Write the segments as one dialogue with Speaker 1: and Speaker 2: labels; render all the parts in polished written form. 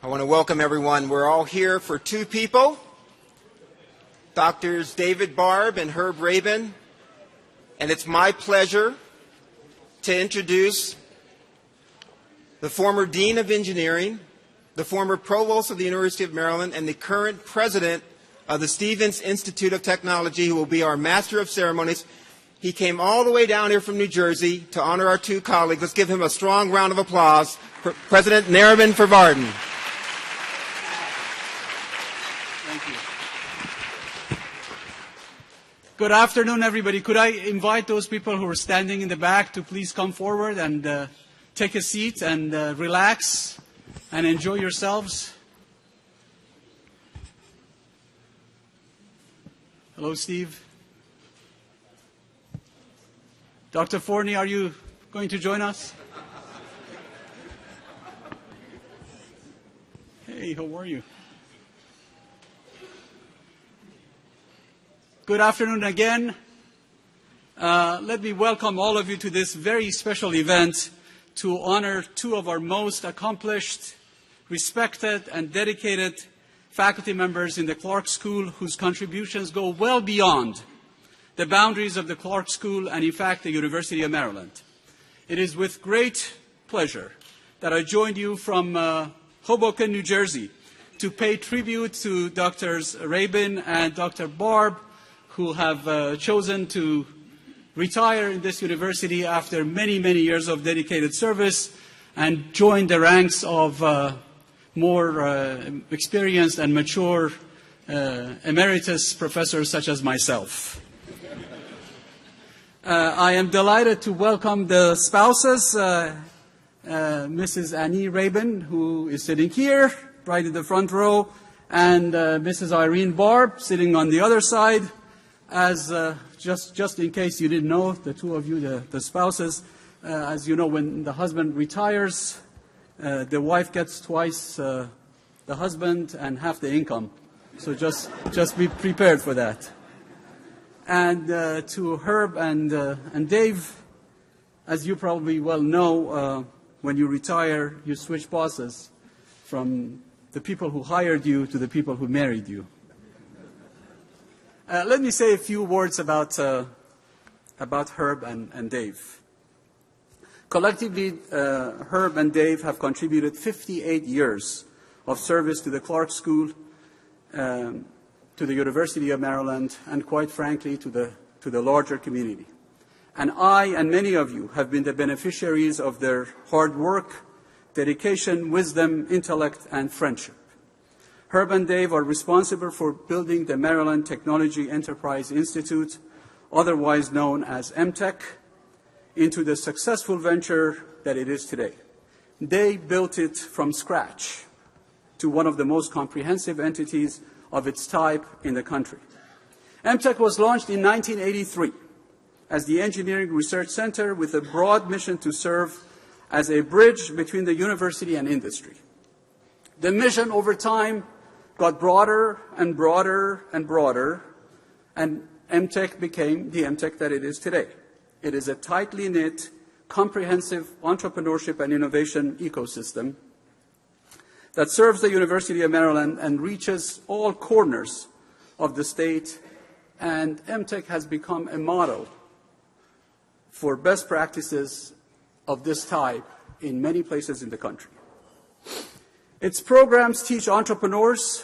Speaker 1: I want to welcome everyone. We're all here for two people, Doctors David Barbe and Herb Rabin, and it's my pleasure to introduce the former Dean of Engineering, the former Provost of the University of Maryland, and the current President of the Stevens Institute of Technology, who will be our Master of Ceremonies. He came all the way down here from New Jersey to honor our two colleagues. Let's give him a strong round of applause for President Nariman Farvardin.
Speaker 2: Thank you. Good afternoon, everybody. Could I invite those people who are standing in the back to please come forward and take a seat and relax and enjoy yourselves? Hello, Steve. Dr. Forney, are you going to join us? Hey, how are you? Good afternoon again. Let me welcome all of you to this very special event to honor two of our most accomplished, respected, and dedicated faculty members in the Clark School whose contributions go well beyond the boundaries of the Clark School and, in fact, the University of Maryland. It is with great pleasure that I joined you from Hoboken, New Jersey, to pay tribute to Drs. Rabin and Dr. Barbe, who have chosen to retire in this university after many, many years of dedicated service and join the ranks of more experienced and mature emeritus professors such as myself. I am delighted to welcome the spouses, Mrs. Annie Rabin, who is sitting here, right in the front row, and Mrs. Irene Barbe, sitting on the other side. As just in case you didn't know, the two of you, the spouses, as you know, when the husband retires, the wife gets twice the husband and half the income. So just be prepared for that. And to Herb and Dave, as you probably well know, when you retire, you switch bosses from the people who hired you to the people who married you. Let me say a few words about Herb and Dave. Collectively, Herb and Dave have contributed 58 years of service to the Clark School, to the University of Maryland, and quite frankly, to the larger community. And I and many of you have been the beneficiaries of their hard work, dedication, wisdom, intellect, and friendship. Herb and Dave are responsible for building the Maryland Technology Enterprise Institute, otherwise known as Mtech, into the successful venture that it is today. They built it from scratch to one of the most comprehensive entities of its type in the country. Mtech was launched in 1983 as the Engineering Research Center with a broad mission to serve as a bridge between the university and industry. The mission over time got broader and broader and broader, and Mtech became the Mtech that it is today. It is a tightly knit, comprehensive entrepreneurship and innovation ecosystem that serves the University of Maryland and reaches all corners of the state, and Mtech has become a model for best practices of this type in many places in the country. Its programs teach entrepreneurs,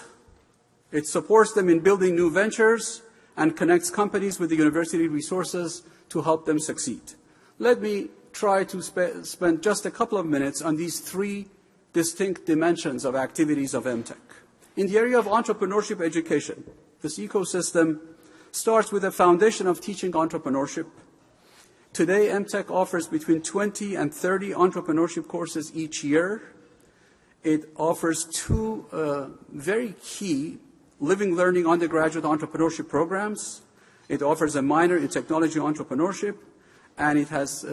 Speaker 2: it supports them in building new ventures, and connects companies with the university resources to help them succeed. Let me try to spend just a couple of minutes on these three distinct dimensions of activities of Mtech. In the area of entrepreneurship education, this ecosystem starts with a foundation of teaching entrepreneurship. Today, Mtech offers between 20 and 30 entrepreneurship courses each year. It offers two very key living learning undergraduate entrepreneurship programs. It offers a minor in technology entrepreneurship, and it has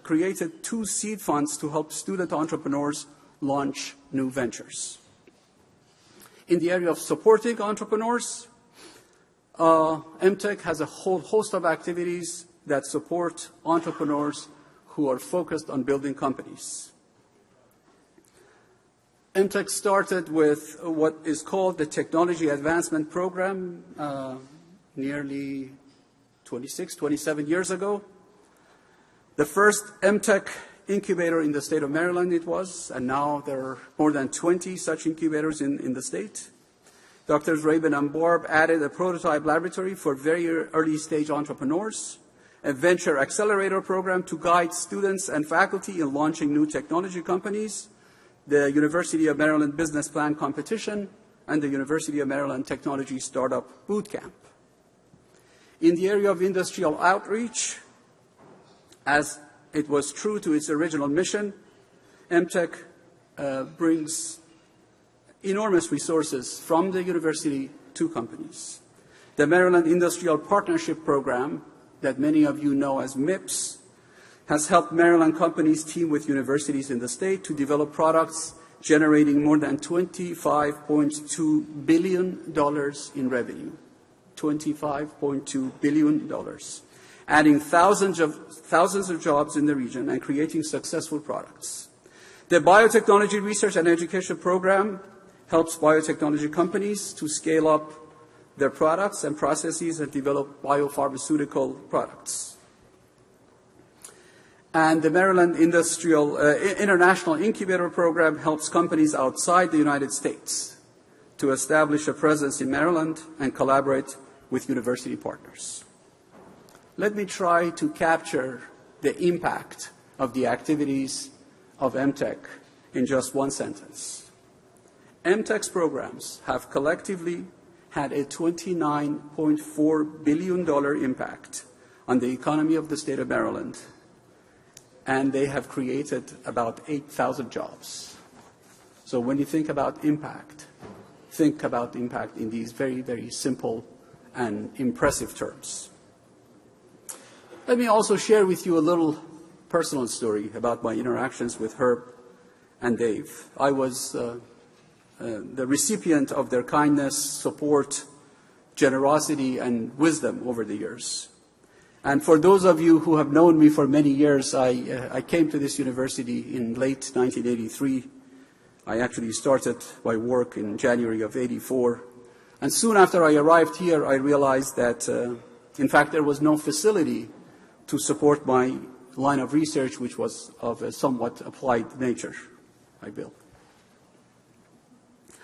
Speaker 2: created 2 seed funds to help student entrepreneurs launch new ventures. In the area of supporting entrepreneurs, Mtech has a whole host of activities that support entrepreneurs who are focused on building companies. Mtech started with what is called the Technology Advancement Program nearly 26, 27 years ago. The first Mtech incubator in the state of Maryland it was, and now there are more than 20 such incubators in the state. Drs. Rabin and Barbe added a prototype laboratory for very early stage entrepreneurs, a venture accelerator program to guide students and faculty in launching new technology companies, the University of Maryland Business Plan Competition, and the University of Maryland Technology Startup Bootcamp. In the area of industrial outreach, as it was true to its original mission, Mtech brings enormous resources from the university to companies. The Maryland Industrial Partnership Program, that many of you know as MIPS, has helped Maryland companies team with universities in the state to develop products generating more than $25.2 billion in revenue. $25.2 billion, adding thousands of jobs in the region and creating successful products. The Biotechnology Research and Education Program helps biotechnology companies to scale up their products and processes and develop biopharmaceutical products. And the Maryland International Incubator Program helps companies outside the United States to establish a presence in Maryland and collaborate with university partners. Let me try to capture the impact of the activities of Mtech in just one sentence. Mtech's programs have collectively had a $29.4 billion impact on the economy of the state of Maryland, and they have created about 8,000 jobs. So when you think about impact in these very, very simple and impressive terms. Let me also share with you a little personal story about my interactions with Herb and Dave. I was the recipient of their kindness, support, generosity, and wisdom over the years. And for those of you who have known me for many years, I came to this university in late 1983. I actually started my work in January of '84. And soon after I arrived here, I realized that, in fact, there was no facility to support my line of research, which was of a somewhat applied nature I built.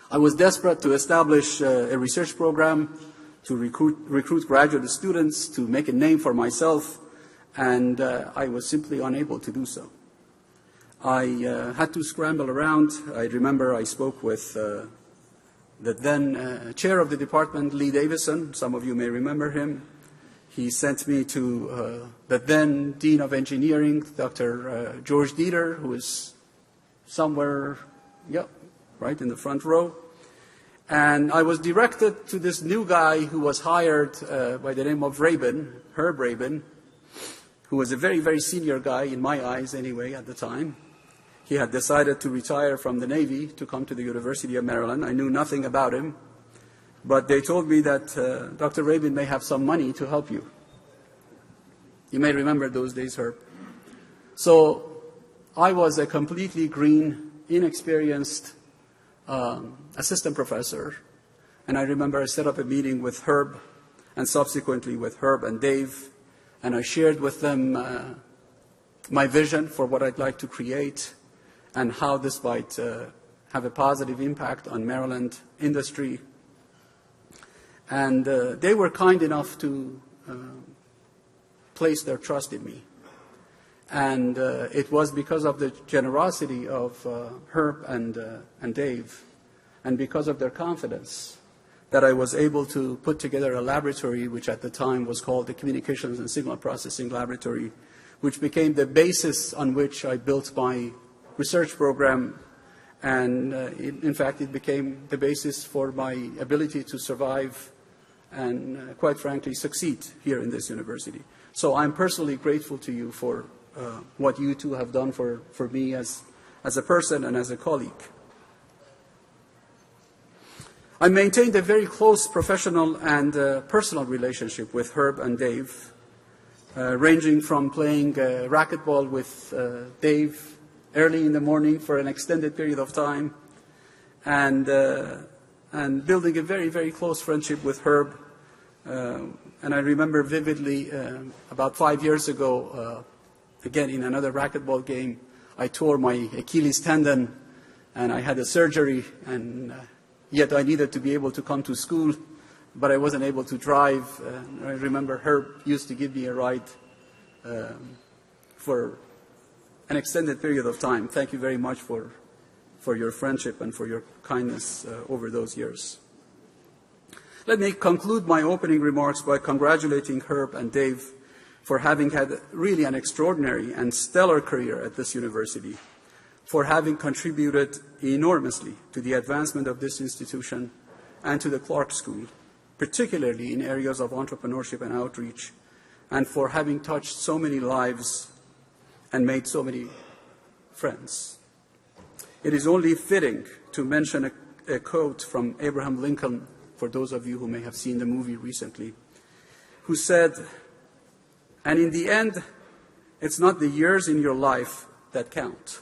Speaker 2: I was desperate to establish a research program to recruit graduate students, to make a name for myself, and I was simply unable to do so. I had to scramble around. I remember I spoke with the then chair of the department, Lee Davison. Some of you may remember him. He sent me to the then dean of engineering, Dr. George Dieter, who is somewhere, right in the front row. And I was directed to this new guy who was hired by the name of Rabin, Herb Rabin, who was a very, very senior guy, in my eyes anyway, at the time. He had decided to retire from the Navy to come to the University of Maryland. I knew nothing about him, but they told me that Dr. Rabin may have some money to help you. You may remember those days, Herb. So I was a completely green, inexperienced assistant professor, and I remember I set up a meeting with Herb and subsequently with Herb and Dave, and I shared with them my vision for what I'd like to create and how this might have a positive impact on Maryland industry. And they were kind enough to place their trust in me. And it was because of the generosity of Herb and Dave, and because of their confidence, that I was able to put together a laboratory which at the time was called the Communications and Signal Processing Laboratory, which became the basis on which I built my research program, and in fact it became the basis for my ability to survive and quite frankly succeed here in this university. So I'm personally grateful to you for what you two have done for me as a person and as a colleague. I maintained a very close professional and personal relationship with Herb and Dave, ranging from playing racquetball with Dave early in the morning for an extended period of time, and building a very, very close friendship with Herb. And I remember vividly about 5 years ago, again in another racquetball game, I tore my Achilles tendon and I had a surgery, and yet I needed to be able to come to school, but I wasn't able to drive. I remember Herb used to give me a ride for an extended period of time. Thank you very much for your friendship and for your kindness over those years. Let me conclude my opening remarks by congratulating Herb and Dave for having had really an extraordinary and stellar career at this university, for having contributed enormously to the advancement of this institution and to the Clark School, particularly in areas of entrepreneurship and outreach, and for having touched so many lives and made so many friends. It is only fitting to mention a quote from Abraham Lincoln, for those of you who may have seen the movie recently, who said, "And in the end, it's not the years in your life that count.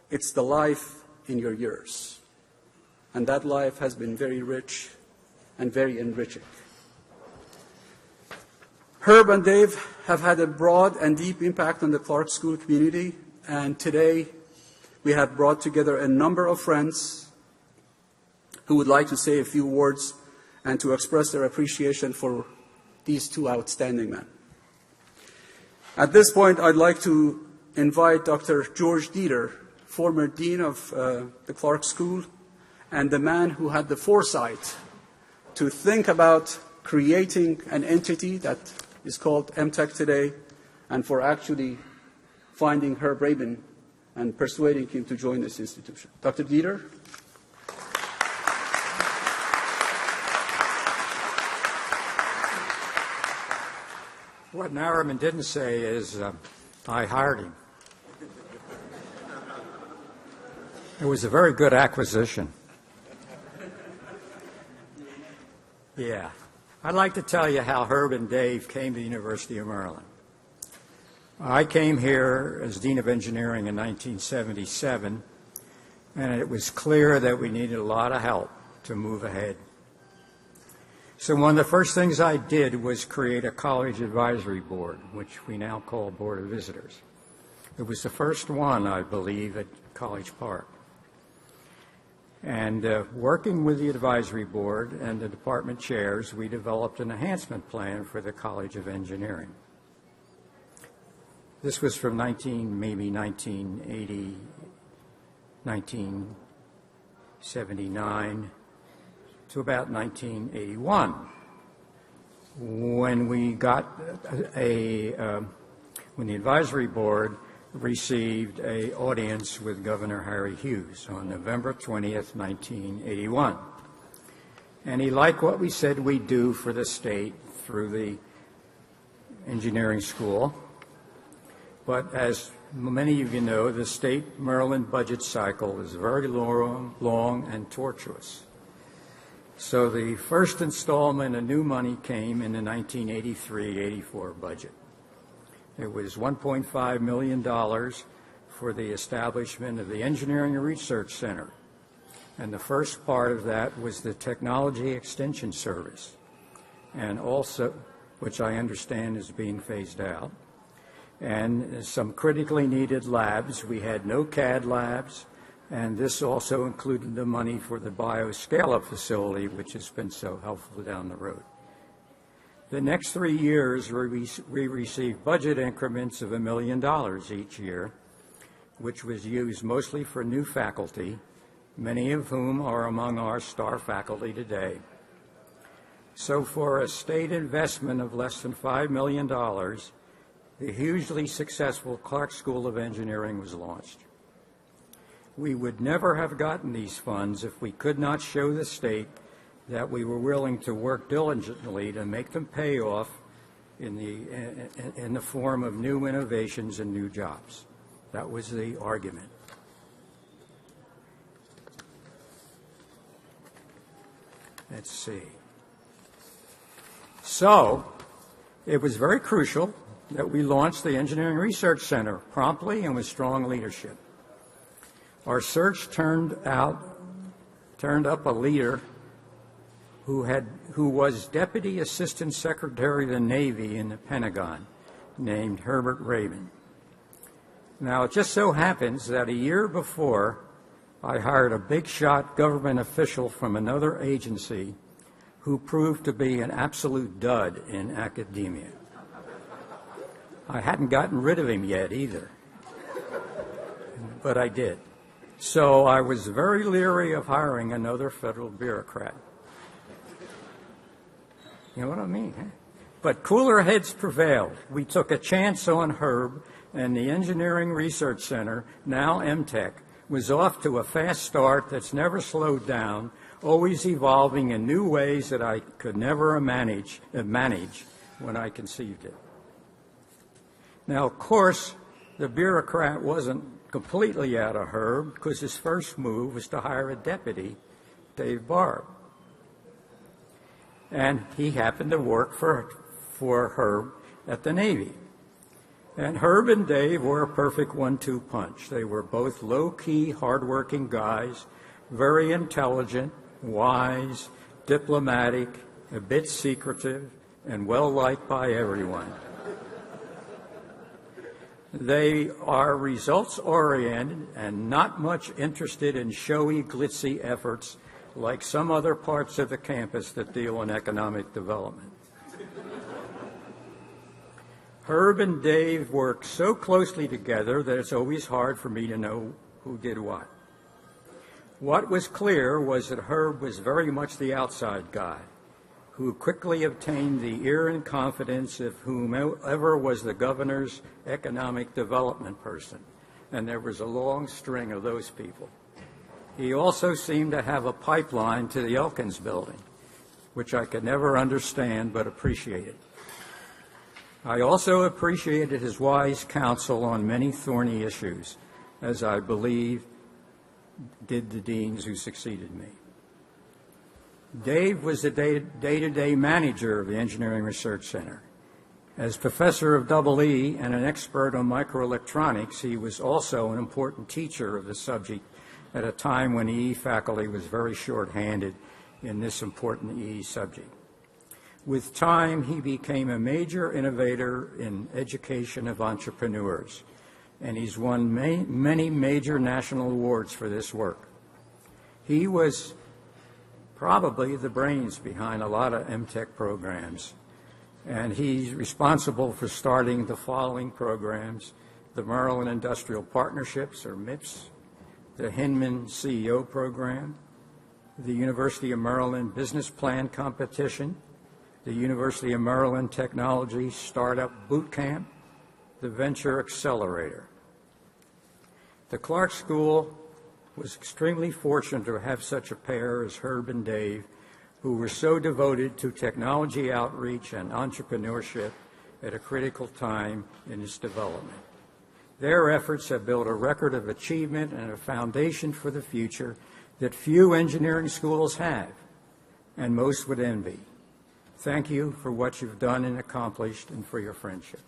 Speaker 2: It's the life in your years." And that life has been very rich and very enriching. Herb and Dave have had a broad and deep impact on the Clark School community, and today we have brought together a number of friends who would like to say a few words and to express their appreciation for these two outstanding men. At this point, I'd like to invite Dr. George Dieter, former dean of the Clark School, and the man who had the foresight to think about creating an entity that is called Mtech today, and for actually finding Herb Rabin and persuading him to join this institution. Dr. Dieter?
Speaker 3: What Nariman didn't say is I hired him. It was a very good acquisition. Yeah. I'd like to tell you how Herb and Dave came to the University of Maryland. I came here as Dean of Engineering in 1977, and it was clear that we needed a lot of help to move ahead. So one of the first things I did was create a college advisory board, which we now call Board of Visitors. It was the first one, I believe, at College Park. And working with the advisory board and the department chairs, we developed an enhancement plan for the College of Engineering. This was from 1980, 1979 to about 1981, when we got when the advisory board received an audience with Governor Harry Hughes on November 20th, 1981. And he liked what we said we'd do for the state through the engineering school. But as many of you know, the state Maryland budget cycle is very long and tortuous. So the first installment of new money came in the 1983-84 budget. It was $1.5 million for the establishment of the Engineering and Research Center. And the first part of that was the Technology Extension Service, and also, which I understand is being phased out, and some critically needed labs. We had no CAD labs, and this also included the money for the bioscale-up facility, which has been so helpful down the road. The next 3 years, we received budget increments of $1 million each year, which was used mostly for new faculty, many of whom are among our star faculty today. So for a state investment of less than $5 million, the hugely successful Clark School of Engineering was launched. We would never have gotten these funds if we could not show the state that we were willing to work diligently to make them pay off in the form of new innovations and new jobs. That was the argument. Let's see. So it was very crucial that we launched the Engineering Research Center promptly and with strong leadership. Our search turned out turned up a leader who was Deputy Assistant Secretary of the Navy in the Pentagon, named Herbert Rabin. Now, it just so happens that a year before, I hired a big-shot government official from another agency who proved to be an absolute dud in academia. I hadn't gotten rid of him yet either, but I did. So I was very leery of hiring another federal bureaucrat. You know what I mean? Huh? But cooler heads prevailed. We took a chance on Herb, and the Engineering Research Center, now Mtech, was off to a fast start that's never slowed down, always evolving in new ways that I could never manage when I conceived it. Now, of course, the bureaucrat wasn't completely out of Herb, because his first move was to hire a deputy, Dave Barbe. And he happened to work for Herb at the Navy. And Herb and Dave were a perfect 1-2 punch. They were both low-key, hard-working guys, very intelligent, wise, diplomatic, a bit secretive, and well-liked by everyone. They are results-oriented and not much interested in showy, glitzy efforts like some other parts of the campus that deal in economic development. Herb and Dave work so closely together that it's always hard for me to know who did what. What was clear was that Herb was very much the outside guy, who quickly obtained the ear and confidence of whomever was the governor's economic development person, and there was a long string of those people. He also seemed to have a pipeline to the Elkins building, which I could never understand but appreciated. I also appreciated his wise counsel on many thorny issues, as I believe did the deans who succeeded me. Dave was the day-to-day manager of the Engineering Research Center. As professor of EE and an expert on microelectronics, he was also an important teacher of the subject at a time when EE faculty was very short-handed in this important EE subject. With time, he became a major innovator in education of entrepreneurs, and he's won many major national awards for this work. He was probably the brains behind a lot of Mtech programs, and he's responsible for starting the following programs: the Maryland Industrial Partnerships, or MIPS, the Hinman CEO Program, the University of Maryland Business Plan Competition, the University of Maryland Technology Startup Boot Camp, the Venture Accelerator. The Clark School was extremely fortunate to have such a pair as Herb and Dave, who were so devoted to technology outreach and entrepreneurship at a critical time in its development. Their efforts have built a record of achievement and a foundation for the future that few engineering schools have, and most would envy. Thank you for what you've done and accomplished, and for your friendship.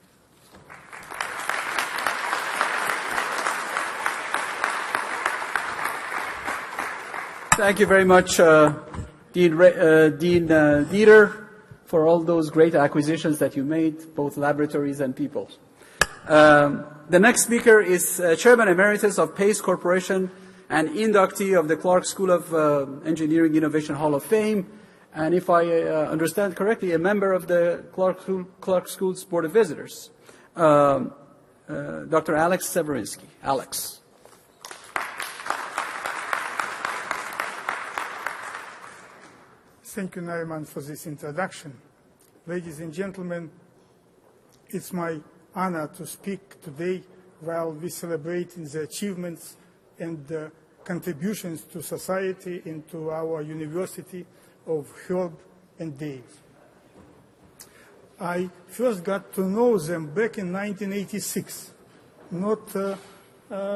Speaker 2: Thank you very much, Dean Dieter, for all those great acquisitions that you made, both laboratories and people. The next speaker is Chairman Emeritus of PAICE Corporation and inductee of the Clark School of Engineering Innovation Hall of Fame, and if I understand correctly, a member of the Clark School's Board of Visitors, Dr. Alex Severinsky. Alex.
Speaker 4: Thank you, Nariman, for this introduction. Ladies and gentlemen, it's my honor to speak today while we celebrate the achievements and the contributions to society and to our university of Herb and Dave. I first got to know them back in 1986, not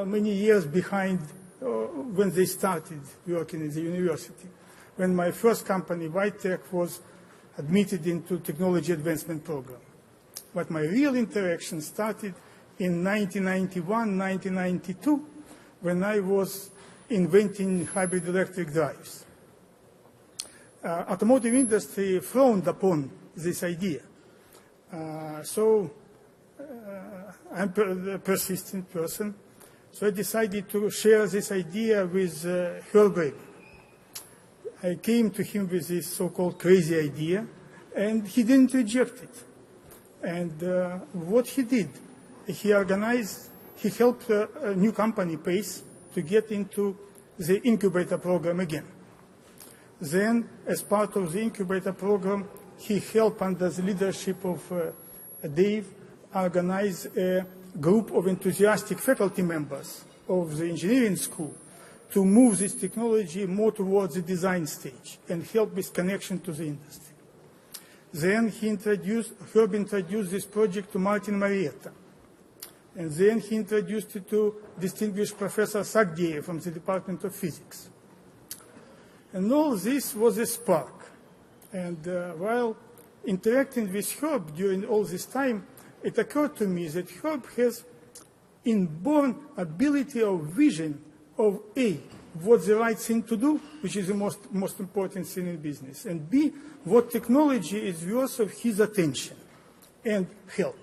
Speaker 4: many years behind when they started working in the university, when my first company, Mtech, was admitted into Technology Advancement Program. But my real interaction started in 1991, 1992, when I was inventing hybrid electric drives. automotive industry frowned upon this idea. So I'm a persistent person, so I decided to share this idea with Herbert Rabin. I came to him with this so-called crazy idea, and he didn't reject it. And what he did, he helped a new company, PAICE, to get into the incubator program again. Then, as part of the incubator program, he helped, under the leadership of Dave, organize a group of enthusiastic faculty members of the engineering school to move this technology more towards the design stage and help with connection to the industry. Then Herb introduced this project to Martin Marietta. And then he introduced it to distinguished Professor Sagdiyev from the Department of Physics. And all this was a spark. And while interacting with Herb during all this time, it occurred to me that Herb has inborn ability of vision of A, what's the right thing to do, which is the most important thing in business, and B, what technology is worth of his attention and help.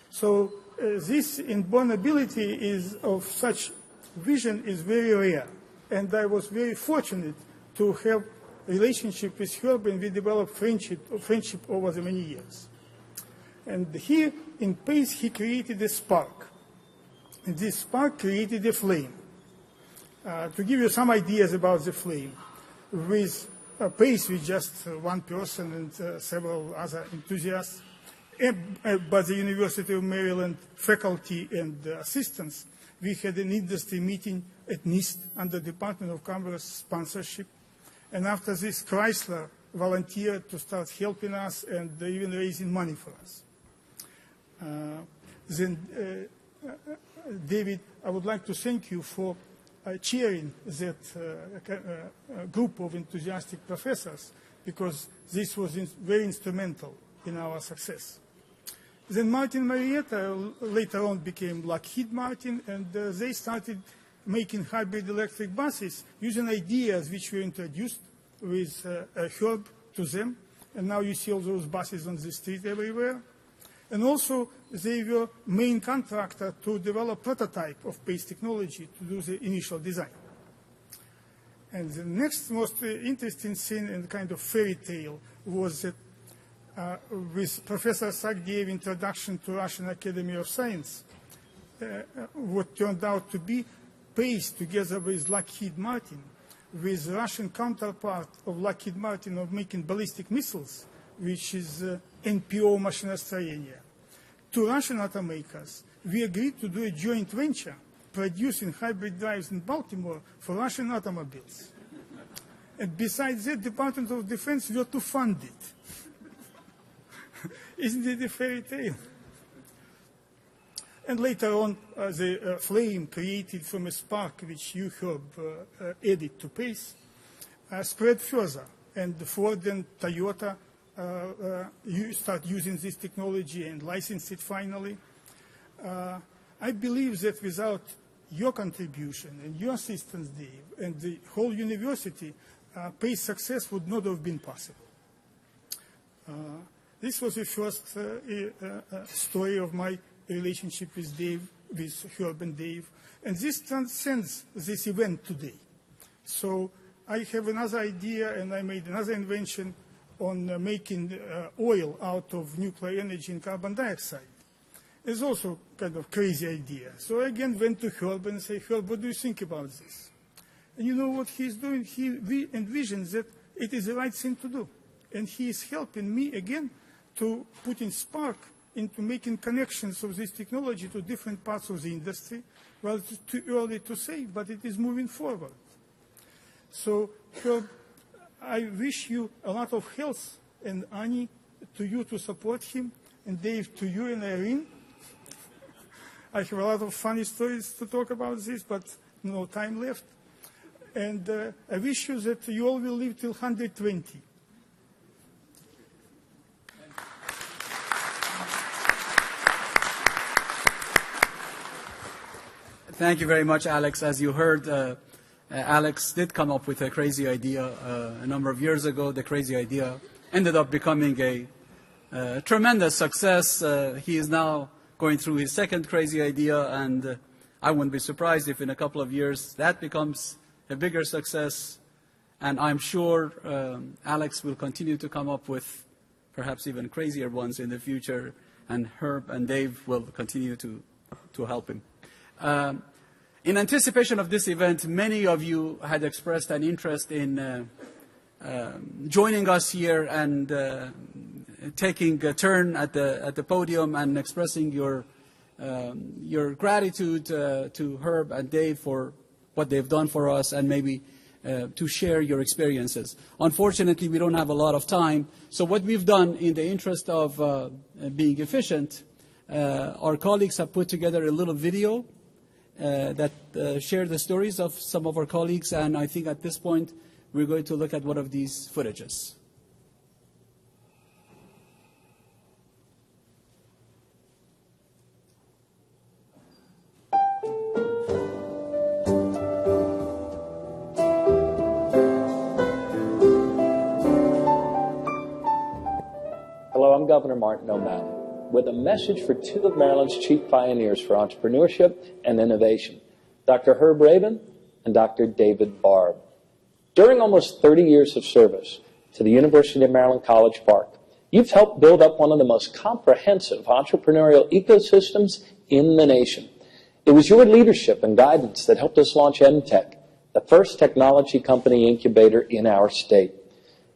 Speaker 4: So this inborn ability is of such vision is very rare, and I was very fortunate to have a relationship with Herb, and we developed friendship over the many years. And here in PAICE, he created a spark, and this spark created a flame. To give you some ideas about the flame, with PAICE with just one person and several other enthusiasts, but the University of Maryland faculty and assistants, we had an industry meeting at NIST under Department of Commerce sponsorship. And after this, Chrysler volunteered to start helping us and even raising money for us. Then, David, I would like to thank you for chairing that group of enthusiastic professors, because this was very instrumental in our success. Then Martin Marietta later on became Lockheed Martin, and they started making hybrid electric buses using ideas which were introduced with Herb to them. And now you see all those buses on the street everywhere. And also, they were main contractor to develop prototype of PAICE technology to do the initial design. And the next most interesting thing and kind of fairy tale was that with Professor Sagdiyev introduction to Russian Academy of Science, what turned out to be PAICE together with Lockheed Martin, with Russian counterpart of Lockheed Martin of making ballistic missiles, which is NPO машиностроение. Two Russian automakers, we agreed to do a joint venture producing hybrid drives in Baltimore for Russian automobiles. And besides that, Department of Defense were to fund it. Isn't it a fairy tale? And later on, the flame created from a spark, which you have added to PAICE, spread further. And Ford and Toyota you start using this technology and license it finally. I believe that without your contribution and your assistance, Dave, and the whole university, PAICE success would not have been possible. This was the first story of my relationship with Dave, with Herb and Dave, and this transcends this event today. So I have another idea, and I made another invention on making oil out of nuclear energy and carbon dioxide. It's also kind of crazy idea. So I again went to Herb and said, Herb, what do you think about this? And you know what he's doing? He envisions that it is the right thing to do. And he is helping me again to put in spark into making connections of this technology to different parts of the industry. Well, it's too early to say, but it is moving forward. So, Herb, I wish you a lot of health, and Annie, to you to support him, and Dave, to you and Irene. I have a lot of funny stories to talk about this, but no time left. And I wish you that you all will live till 120.
Speaker 2: Thank you very much, Alex. As you heard, Alex did come up with a crazy idea a number of years ago. The crazy idea ended up becoming a tremendous success. He is now going through his second crazy idea, and I wouldn't be surprised if in a couple of years that becomes a bigger success. And I'm sure Alex will continue to come up with perhaps even crazier ones in the future, and Herb and Dave will continue to help him. In anticipation of this event, many of you had expressed an interest in joining us here and taking a turn at the podium and expressing your gratitude to Herb and Dave for what they've done for us, and maybe to share your experiences. Unfortunately, we don't have a lot of time, so what we've done in the interest of being efficient, our colleagues have put together a little video that share the stories of some of our colleagues, and I think at this point we're going to look at one of these footages.
Speaker 5: Hello, I'm Governor Martin O'Malley with a message for two of Maryland's chief pioneers for entrepreneurship and innovation, Dr. Herb Rabin and Dr. David Barbe. During almost 30 years of service to the University of Maryland College Park, you've helped build up one of the most comprehensive entrepreneurial ecosystems in the nation. It was your leadership and guidance that helped us launch Mtech, the first technology company incubator in our state.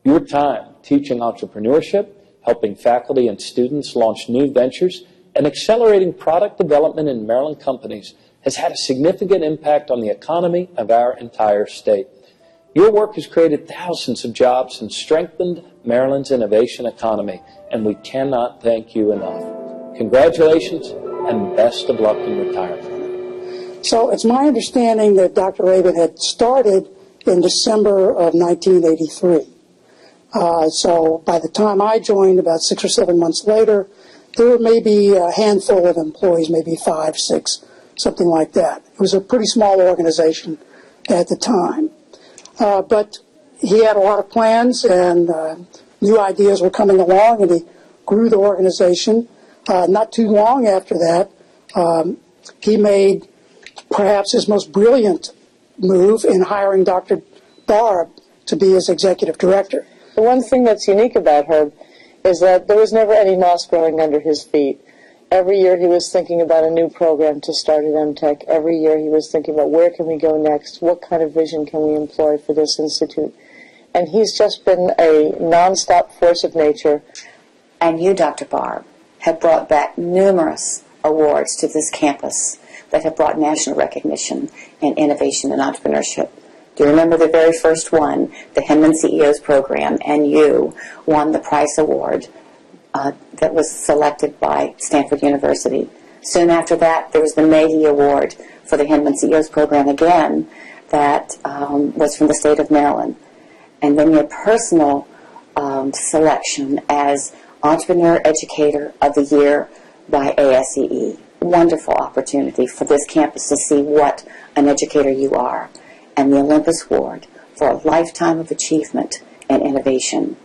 Speaker 5: Your time teaching entrepreneurship, helping faculty and students launch new ventures, and accelerating product development in Maryland companies has had a significant impact on the economy of our entire state. Your work has created thousands of jobs and strengthened Maryland's innovation economy, and we cannot thank you enough. Congratulations and best of luck in retirement.
Speaker 6: So it's my understanding that Dr. Rabin had started in December of 1983. So by the time I joined, about 6 or 7 months later, there were maybe a handful of employees, maybe 5, 6, something like that. It was a pretty small organization at the time. But he had a lot of plans, and new ideas were coming along, and he grew the organization. Not too long after that, he made perhaps his most brilliant move in hiring Dr. Barbe to be his executive director.
Speaker 7: The one thing that's unique about Herb is that there was never any moss growing under his feet. Every year he was thinking about a new program to start at Mtech. Every year he was thinking about where can we go next, what kind of vision can we employ for this institute. And he's just been a nonstop force of nature.
Speaker 8: And you, Dr. Barbe, have brought back numerous awards to this campus that have brought national recognition in innovation and entrepreneurship. Do you remember the very first one, the Hinman CEOs program, and you won the PAICE award that was selected by Stanford University. Soon after that, there was the Mayhe Award for the Hinman CEOs program again that was from the state of Maryland. And then your personal selection as Entrepreneur Educator of the Year by ASEE. Wonderful opportunity for this campus to see what an educator you are. And the Olympus Award for a lifetime of achievement and innovation.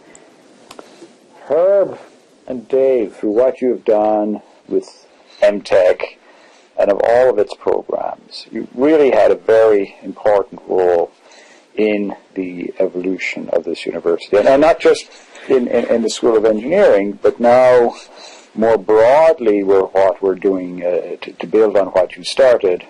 Speaker 9: Herb and Dave, through what you've done with Mtech and of all of its programs, you really had a very important role in the evolution of this university. And not just in the School of Engineering, but now more broadly what we're doing to build on what you started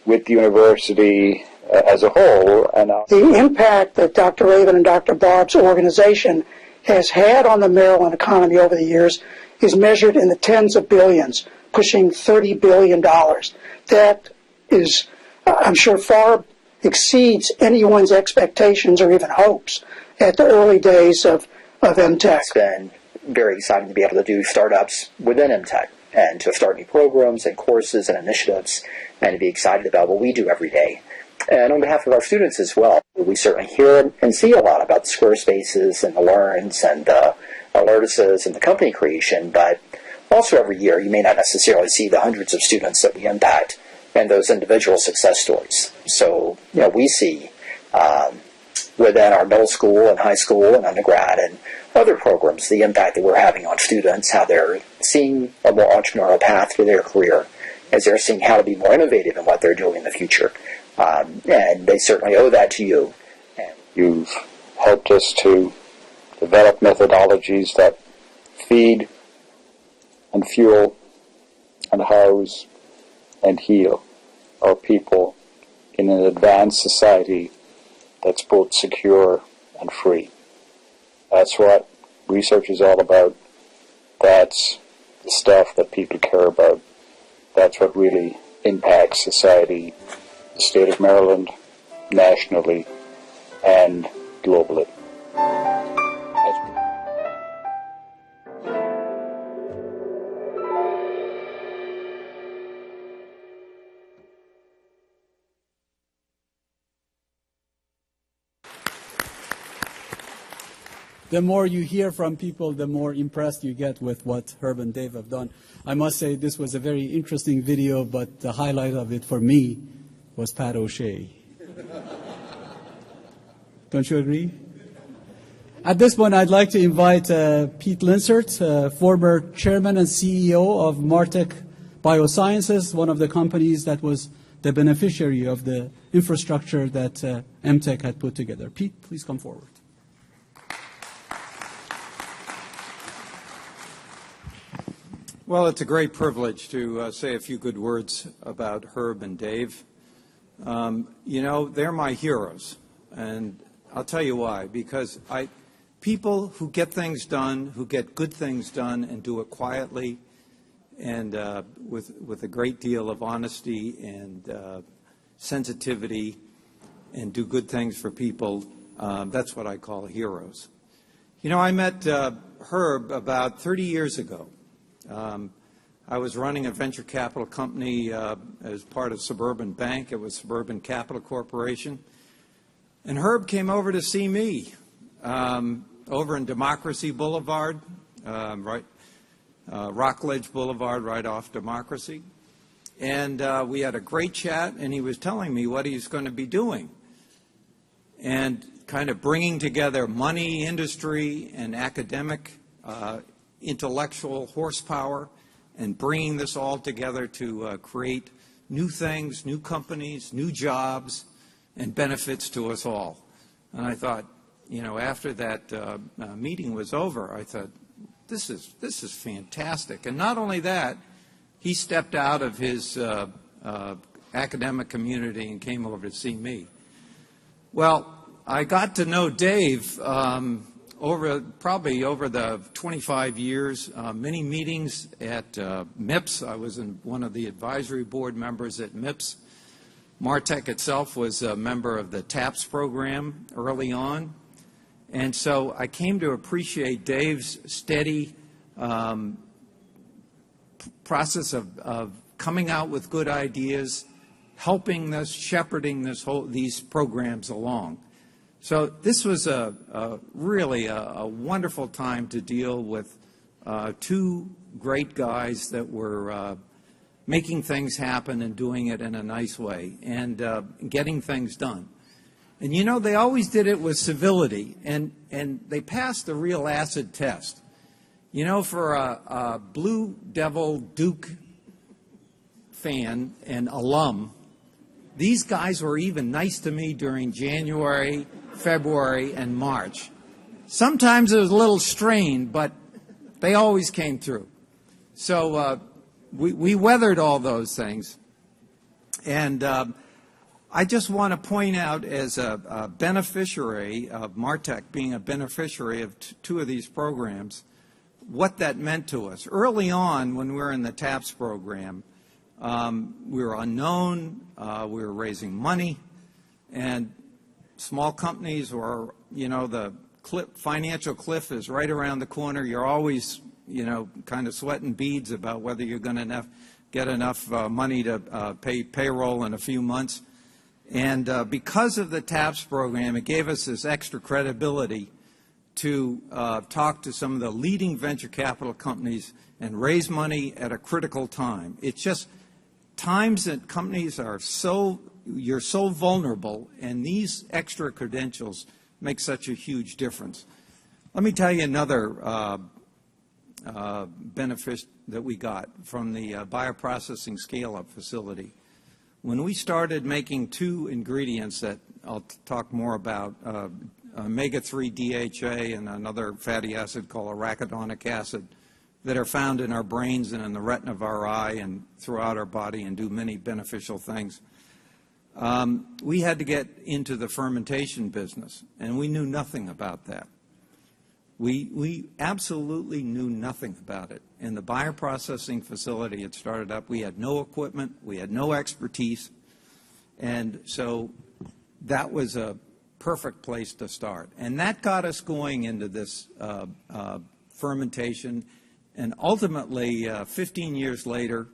Speaker 9: with the university as a whole. And
Speaker 6: the impact that Dr. Rabin and Dr. Barbe's organization has had on the Maryland economy over the years is measured in the tens of billions, pushing $30 billion. That is, I'm sure, far exceeds anyone's expectations or even hopes at the early days of Mtech.
Speaker 10: It's been very exciting to be able to do startups within Mtech and to start new programs and courses and initiatives and to be excited about what we do every day. And on behalf of our students as well, we certainly hear and see a lot about the Squarespaces and the Learns and the Alertuses and the company creation, but also every year you may not necessarily see the hundreds of students that we impact and those individual success stories. So, we see within our middle school and high school and undergrad and other programs, the impact that we're having on students, how they're seeing a more entrepreneurial path for their career, as they're seeing how to be more innovative in what they're doing in the future. And they certainly owe that to you.
Speaker 9: You've helped us to develop methodologies that feed and fuel and house and heal our people in an advanced society that's both secure and free. That's what research is all about. That's the stuff that people care about. That's what really impacts society, the state of Maryland, nationally, and globally.
Speaker 2: The more you hear from people, the more impressed you get with what Herb and Dave have done. I must say this was a very interesting video, but the highlight of it for me was Pat O'Shea. Don't you agree? At this point, I'd like to invite Pete Linsert, former chairman and CEO of Martek Biosciences, one of the companies that was the beneficiary of the infrastructure that Mtech had put together. Pete, please come forward.
Speaker 3: Well, it's a great privilege to say a few good words about Herb and Dave. You know, they're my heroes, and I'll tell you why. Because people who get things done, who get good things done and do it quietly and with a great deal of honesty and sensitivity and do good things for people, that's what I call heroes. You know, I met Herb about 30 years ago. I was running a venture capital company as part of Suburban Bank. It was Suburban Capital Corporation. And Herb came over to see me over in Democracy Boulevard, Rockledge Boulevard, right off Democracy. And we had a great chat, and he was telling me what he's going to be doing and kind of bringing together money, industry, and academic intellectual horsepower and bringing this all together to create new things, new companies, new jobs, and benefits to us all. And I thought, you know, after that meeting was over, I thought, this is fantastic. And not only that, he stepped out of his academic community and came over to see me. Well, I got to know Dave probably over the 25 years, many meetings at MIPS. I was one of the advisory board members at MIPS. Martek itself was a member of the TAPS program early on. And so I came to appreciate Dave's steady process of coming out with good ideas, helping us, shepherding these programs along. So this was really a wonderful time to deal with two great guys that were making things happen and doing it in a nice way and getting things done. And, you know, they always did it with civility, and they passed the real acid test. You know, for a Blue Devil Duke fan and alum, these guys were even nice to me during January, February, and March. Sometimes it was a little strained, but they always came through. So we weathered all those things. And I just want to point out, as a beneficiary of Martek, being a beneficiary of two of these programs, what that meant to us. Early on, when we were in the TAPS program, we were unknown, we were raising money, and small companies were, you know, the financial cliff is right around the corner. You're always, you know, kind of sweating beads about whether you're going to get enough money to pay payroll in a few months. And because of the TAPS program, it gave us this extra credibility to talk to some of the leading venture capital companies and raise money at a critical time. It's just times that companies are so, you're so vulnerable, and these extra credentials make such a huge difference. Let me tell you another benefit that we got from the bioprocessing scale-up facility. When we started making two ingredients that I'll talk more about, omega-3 DHA and another fatty acid called arachidonic acid, that are found in our brains and in the retina of our eye and throughout our body and do many beneficial things. We had to get into the fermentation business, and we knew nothing about that. We absolutely knew nothing about it. In the bioprocessing facility it started up, we had no equipment, we had no expertise, and so that was a perfect place to start. And that got us going into this fermentation. And ultimately, 15 years later,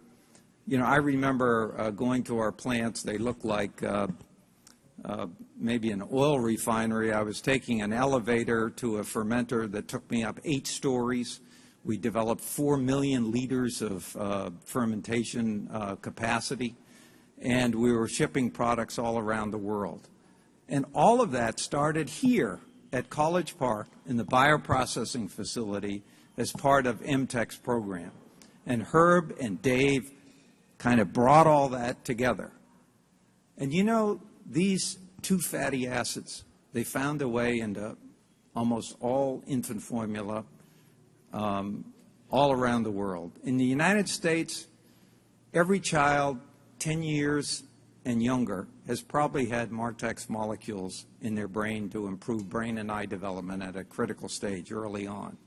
Speaker 3: you know, I remember going to our plants. They looked like maybe an oil refinery. I was taking an elevator to a fermenter that took me up 8 stories. We developed 4 million liters of fermentation capacity, and we were shipping products all around the world. And all of that started here at College Park in the bioprocessing facility as part of Mtech's program. And Herb and Dave kind of brought all that together. And you know, these 2 fatty acids, they found a way into almost all infant formula all around the world. In the United States, every child 10 years and younger has probably had Martek's molecules in their brain to improve brain and eye development at a critical stage early on.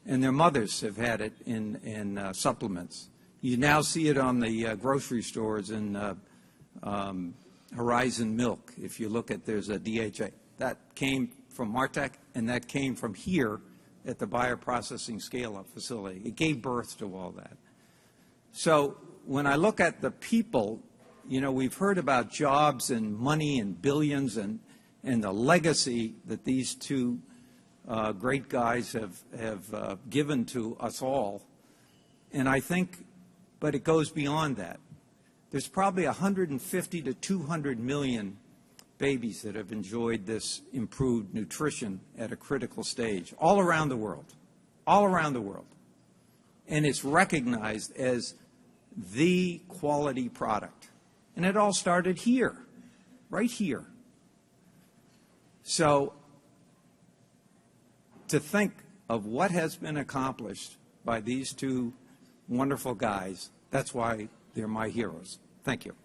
Speaker 3: And their mothers have had it in supplements. You now see it on the grocery stores in Horizon Milk. If you look at, there's a DHA. That came from Martek, and that came from here at the bioprocessing scale-up facility. It gave birth to all that. So when I look at the people, you know, we've heard about jobs and money and billions and the legacy that these two great guys have given to us all. And I think, but it goes beyond that. There's probably 150 to 200 million babies that have enjoyed this improved nutrition at a critical stage all around the world, all around the world. And it's recognized as the quality product. And it all started here, right here. So to think of what has been accomplished by these two wonderful guys, that's why they're my heroes. Thank you.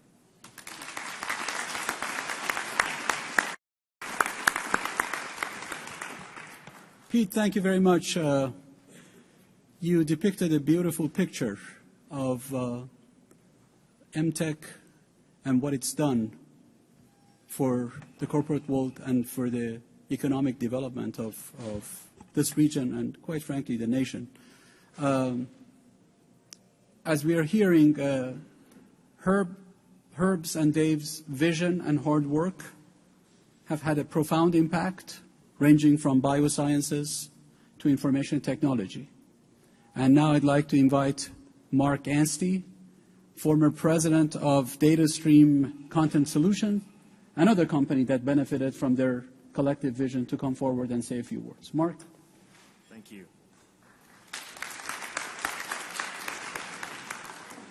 Speaker 2: Pete, thank you very much. You depicted a beautiful picture of Mtech and what it's done for the corporate world and for the economic development of this region and, quite frankly, the nation. As we are hearing, Herb's and Dave's vision and hard work have had a profound impact, ranging from biosciences to information technology. And now I'd like to invite Mark Anstey, former president of DataStream Content Solution, another company that benefited from their collective vision, to come forward and say a few words. Mark.
Speaker 11: Thank you.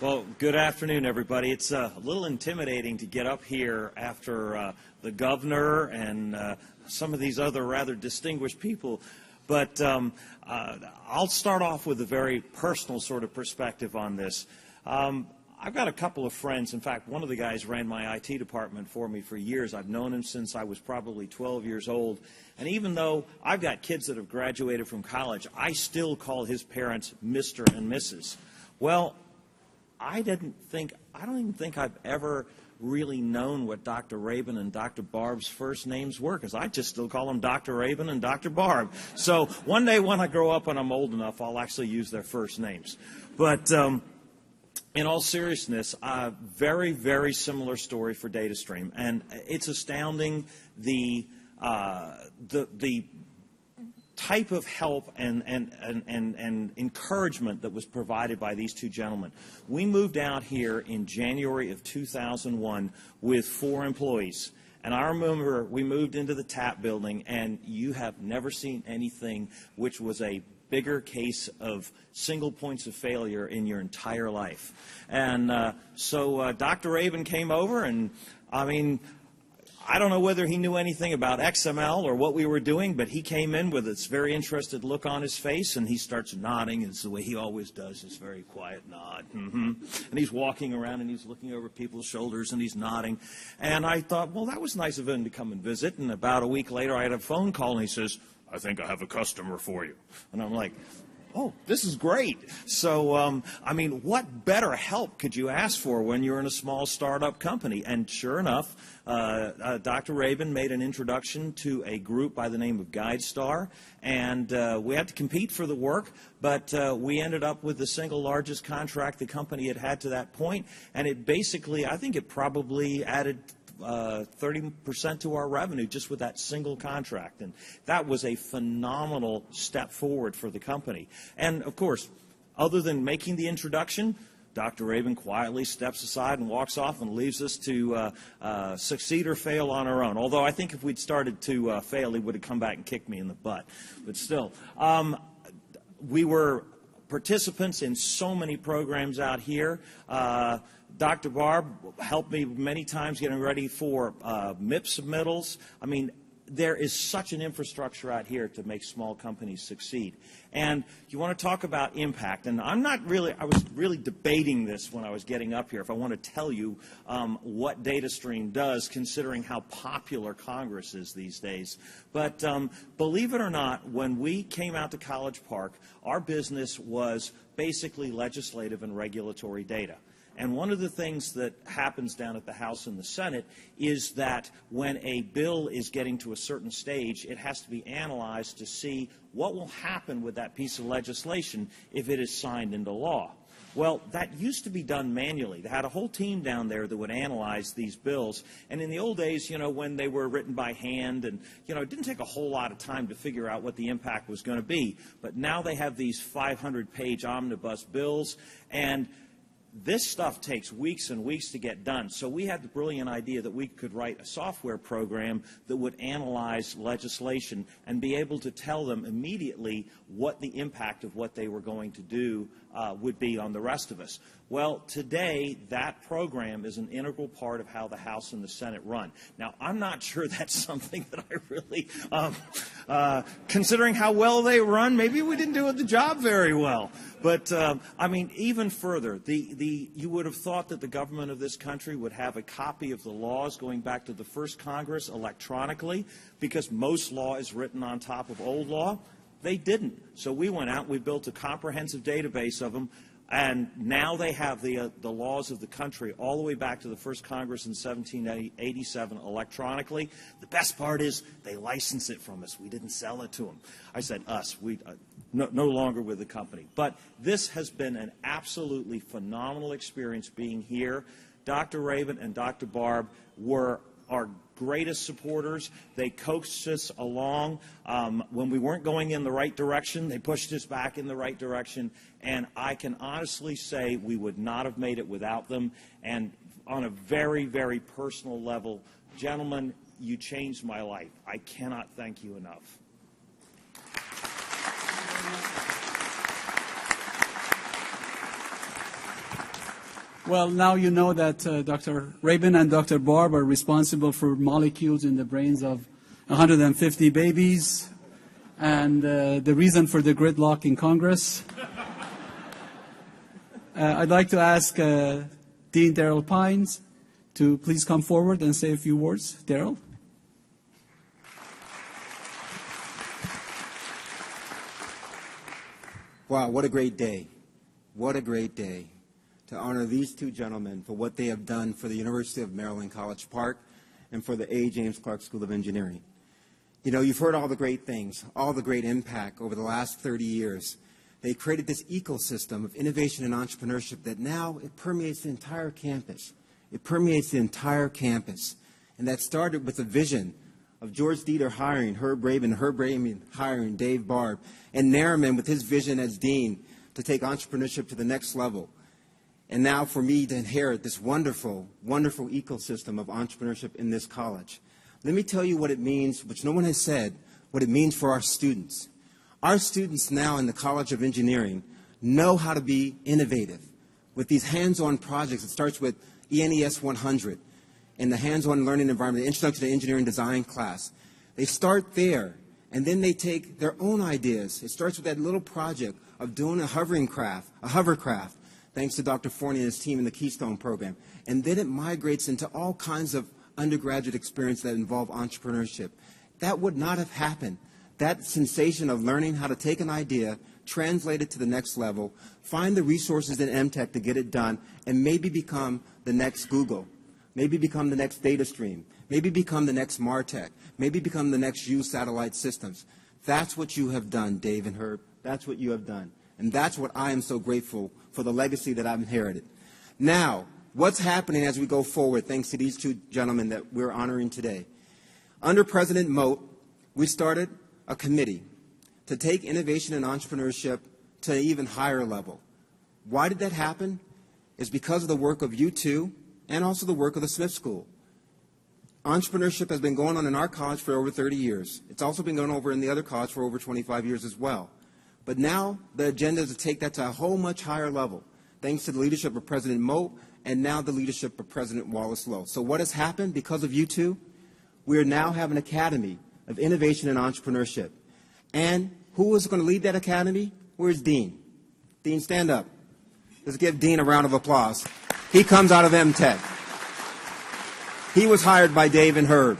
Speaker 11: Well, good afternoon, everybody. It's a little intimidating to get up here after the governor and some of these other rather distinguished people. But I'll start off with a very personal sort of perspective on this. I've got a couple of friends. In fact, one of the guys ran my IT department for me for years. I've known him since I was probably 12 years old. And even though I've got kids that have graduated from college, I still call his parents Mr. and Mrs. Well, I don't even think I've ever really known what Dr. Rabin and Dr. Barb's first names were, because I just still call them Dr. Rabin and Dr. Barbe. So one day when I grow up and I'm old enough, I'll actually use their first names. But in all seriousness, very, very similar story for DataStream. And it's astounding the type of help and encouragement that was provided by these two gentlemen. We moved out here in January of 2001 with 4 employees. And I remember we moved into the TAP building, and you have never seen anything which was a bigger case of single points of failure in your entire life. And so Dr. Rabin came over, and I mean, I don't know whether he knew anything about XML or what we were doing, but he came in with this very interested look on his face, and he starts nodding. It's the way he always does, this very quiet nod. And he's walking around, and he's looking over people's shoulders, and he's nodding. And I thought, well, that was nice of him to come and visit. And about a week later, I had a phone call, and he says, I think I have a customer for you. And I'm like, oh, this is great. So, I mean, what better help could you ask for when you're in a small startup company? And sure enough, Dr. Rabin made an introduction to a group by the name of GuideStar, and we had to compete for the work, but we ended up with the single largest contract the company had had to that point, and it basically, I think it probably added 30% to our revenue just with that single contract. And that was a phenomenal step forward for the company. And, of course, other than making the introduction, Dr. Rabin quietly steps aside and walks off and leaves us to succeed or fail on our own. Although I think if we'd started to fail, he would have come back and kicked me in the butt. But still, we were participants in so many programs out here. Dr. Barbe helped me many times getting ready for MIP submittals. I mean, there is such an infrastructure out here to make small companies succeed. And you want to talk about impact. And I was really debating this when I was getting up here, if I want to tell you what DataStream does, considering how popular Congress is these days. But believe it or not, when we came out to College Park, our business was basically legislative and regulatory data. And one of the things that happens down at the House and the Senate is that when a bill is getting to a certain stage, it has to be analyzed to see what will happen with that piece of legislation if it is signed into law. Well, that used to be done manually. They had a whole team down there that would analyze these bills. And in the old days, you know, when they were written by hand and, you know, it didn't take a whole lot of time to figure out what the impact was going to be. But now they have these 500-page omnibus bills, and this stuff takes weeks and weeks to get done. So we had the brilliant idea that we could write a software program that would analyze legislation and be able to tell them immediately what the impact of what they were going to do would be on the rest of us. Well, today, that program is an integral part of how the House and the Senate run. Now, I'm not sure that's something that I really, considering how well they run, maybe we didn't do the job very well. But, I mean, even further, you would have thought that the government of this country would have a copy of the laws going back to the first Congress electronically, because most law is written on top of old law. They didn't. So we went out, we built a comprehensive database of them, and now they have the laws of the country all the way back to the first Congress in 1787 electronically. The best part is they license it from us. We didn't sell it to them. I said us. We no longer with the company. But this has been an absolutely phenomenal experience being here. Dr. Rabin and Dr. Barbe were our greatest supporters. They coaxed us along. When we weren't going in the right direction, they pushed us back in the right direction. And I can honestly say we would not have made it without them. And on a very, very personal level, gentlemen, you changed my life. I cannot thank you enough.
Speaker 2: Well, now you know that Dr. Rabin and Dr. Barbe are responsible for molecules in the brains of 150 babies and the reason for the gridlock in Congress. I'd like to ask Dean Darryll Pines to please come forward and say a few words. Darryll?
Speaker 1: Wow, what a great day. What a great day to honor these two gentlemen for what they have done for the University of Maryland College Park and for the A. James Clark School of Engineering. You know, you've heard all the great things, all the great impact over the last 30 years. They created this ecosystem of innovation and entrepreneurship that now it permeates the entire campus. It permeates the entire campus. And that started with a vision of George Dieter hiring Herb Rabin hiring Dave Barbe, and Nariman with his vision as dean to take entrepreneurship to the next level. And now for me to inherit this wonderful, wonderful ecosystem of entrepreneurship in this college. Let me tell you what it means, which no one has said, what it means for our students. Our students now in the College of Engineering know how to be innovative with these hands-on projects. It starts with ENES 100 in the hands-on learning environment, the Introduction to Engineering Design class. They start there, and then they take their own ideas. It starts with that little project of doing a hovercraft, thanks to Dr. Forney and his team in the Keystone program. And then it migrates into all kinds of undergraduate experience that involve entrepreneurship. That would not have happened. That sensation of learning how to take an idea, translate it to the next level, find the resources in Mtech to get it done, and maybe become the next Google, maybe become the next DataStream, maybe become the next Martek, maybe become the next Hughes Satellite Systems. That's what you have done, Dave and Herb. That's what you have done. And that's what I am so grateful for, the legacy that I've inherited. Now, what's happening as we go forward, thanks to these two gentlemen that we're honoring today? Under President Moat, we started a committee to take innovation and entrepreneurship to an even higher level. Why did that happen? It's because of the work of you two and also the work of the Smith School. Entrepreneurship has been going on in our college for over 30 years. It's also been going over in the other college for over 25 years as well. But now the agenda is to take that to a whole much higher level, thanks to the leadership of President Moat and now the leadership of President Wallace Lowe. So what has happened because of you two? We are now have an Academy of Innovation and Entrepreneurship. And who is going to lead that academy? Where's Dean? Dean, stand up. Let's give Dean a round of applause. He comes out of Mtech. He was hired by Dave and Herb.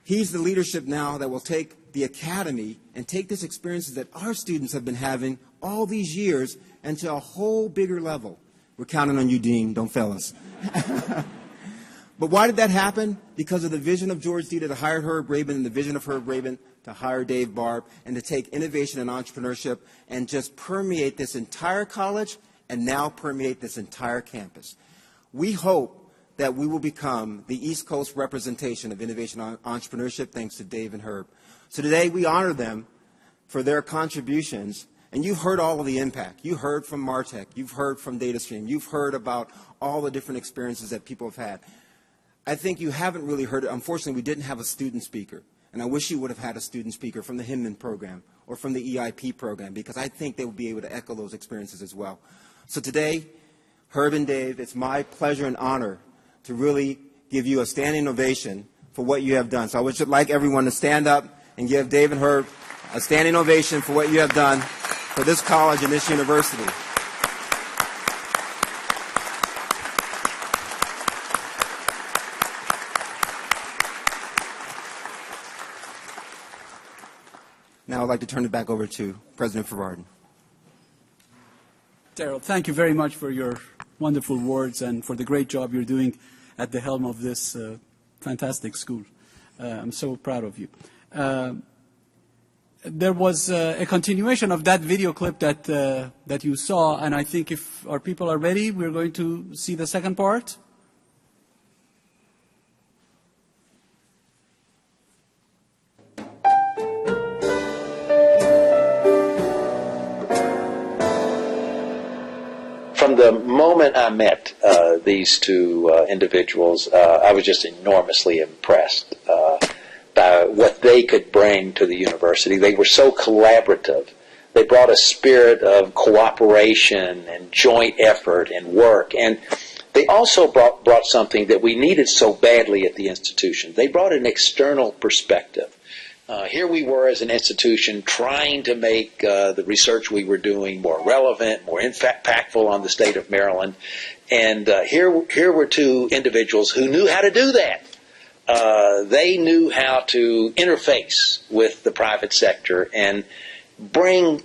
Speaker 1: He's the leadership now that will take the academy and take this experiences that our students have been having all these years and to a whole bigger level. We're counting on you, Dean. Don't fail us. But why did that happen? Because of the vision of George Dieter to hire Herb Rabin and the vision of Herb Rabin to hire Dave Barbe and to take innovation and entrepreneurship and just permeate this entire college and now permeate this entire campus. We hope that we will become the East Coast representation of innovation and entrepreneurship thanks to Dave and Herb. So today we honor them for their contributions. And you've heard all of the impact. You heard from Martek. You've heard from DataStream. You've heard about all the different experiences that people have had. I think you haven't really heard it. Unfortunately, we didn't have a student speaker. And I wish you would have had a student speaker from the Hinman program or from the EIP program, because I think they would be able to echo those experiences as well. So today, Herb and Dave, it's my pleasure and honor to really give you a standing ovation for what you have done. So I would like everyone to stand up and give Dave and Herb a standing ovation for what you have done for this college and this university. Now I'd like to turn it back over to President Farvardin.
Speaker 2: Darryll, thank you very much for your wonderful words and for the great job you're doing at the helm of this fantastic school. I'm so proud of you. There was a continuation of that video clip that you saw, and I think if our people are ready, we're going to see the second part.
Speaker 12: From the moment I met these two individuals, I was just enormously impressed by what they could bring to the university. They were so collaborative. They brought a spirit of cooperation and joint effort and work. And they also brought something that we needed so badly at the institution. They brought an external perspective. Here we were as an institution trying to make the research we were doing more relevant, more impactful on the state of Maryland. And here were two individuals who knew how to do that. They knew how to interface with the private sector and bring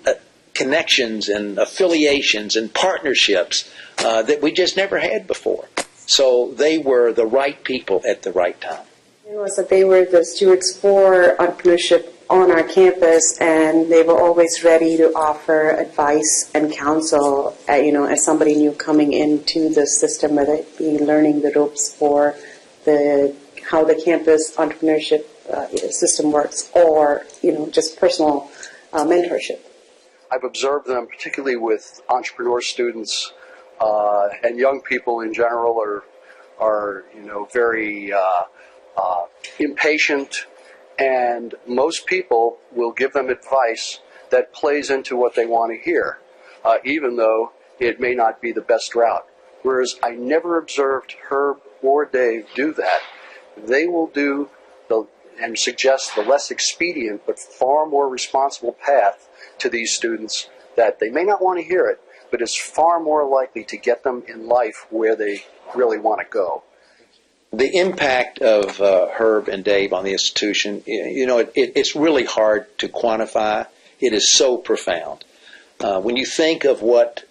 Speaker 12: connections and affiliations and partnerships that we just never had before. So they were the right people at the right time.
Speaker 13: It was that they were the stewards for entrepreneurship on our campus, and they were always ready to offer advice and counsel, as somebody new coming into the system, whether it be learning the ropes for how the campus entrepreneurship system works, or just personal mentorship?
Speaker 14: I've observed them, particularly with entrepreneur students and young people in general, are very impatient, and most people will give them advice that plays into what they want to hear, even though it may not be the best route. Whereas I never observed Herb or Dave do that. They will do and suggest the less expedient but far more responsible path to these students that they may not want to hear it, but is far more likely to get them in life where they really want to go.
Speaker 12: The impact of Herb and Dave on the institution, it's really hard to quantify. It is so profound. When you think of what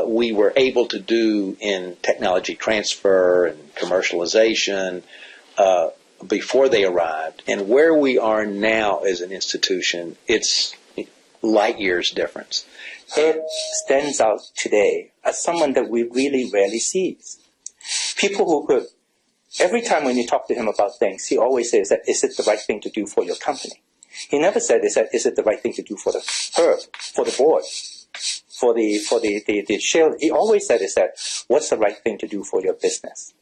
Speaker 12: we were able to do in technology transfer and commercialization before they arrived, and where we are now as an institution, it's light years difference.
Speaker 15: Herb stands out today as someone that we really rarely see. People who could, every time when you talk to him about things, he always says that, is it the right thing to do for your company? He never said, is it the right thing to do for the Herb, for the board, for the share? He always said, is that, what's the right thing to do for your business?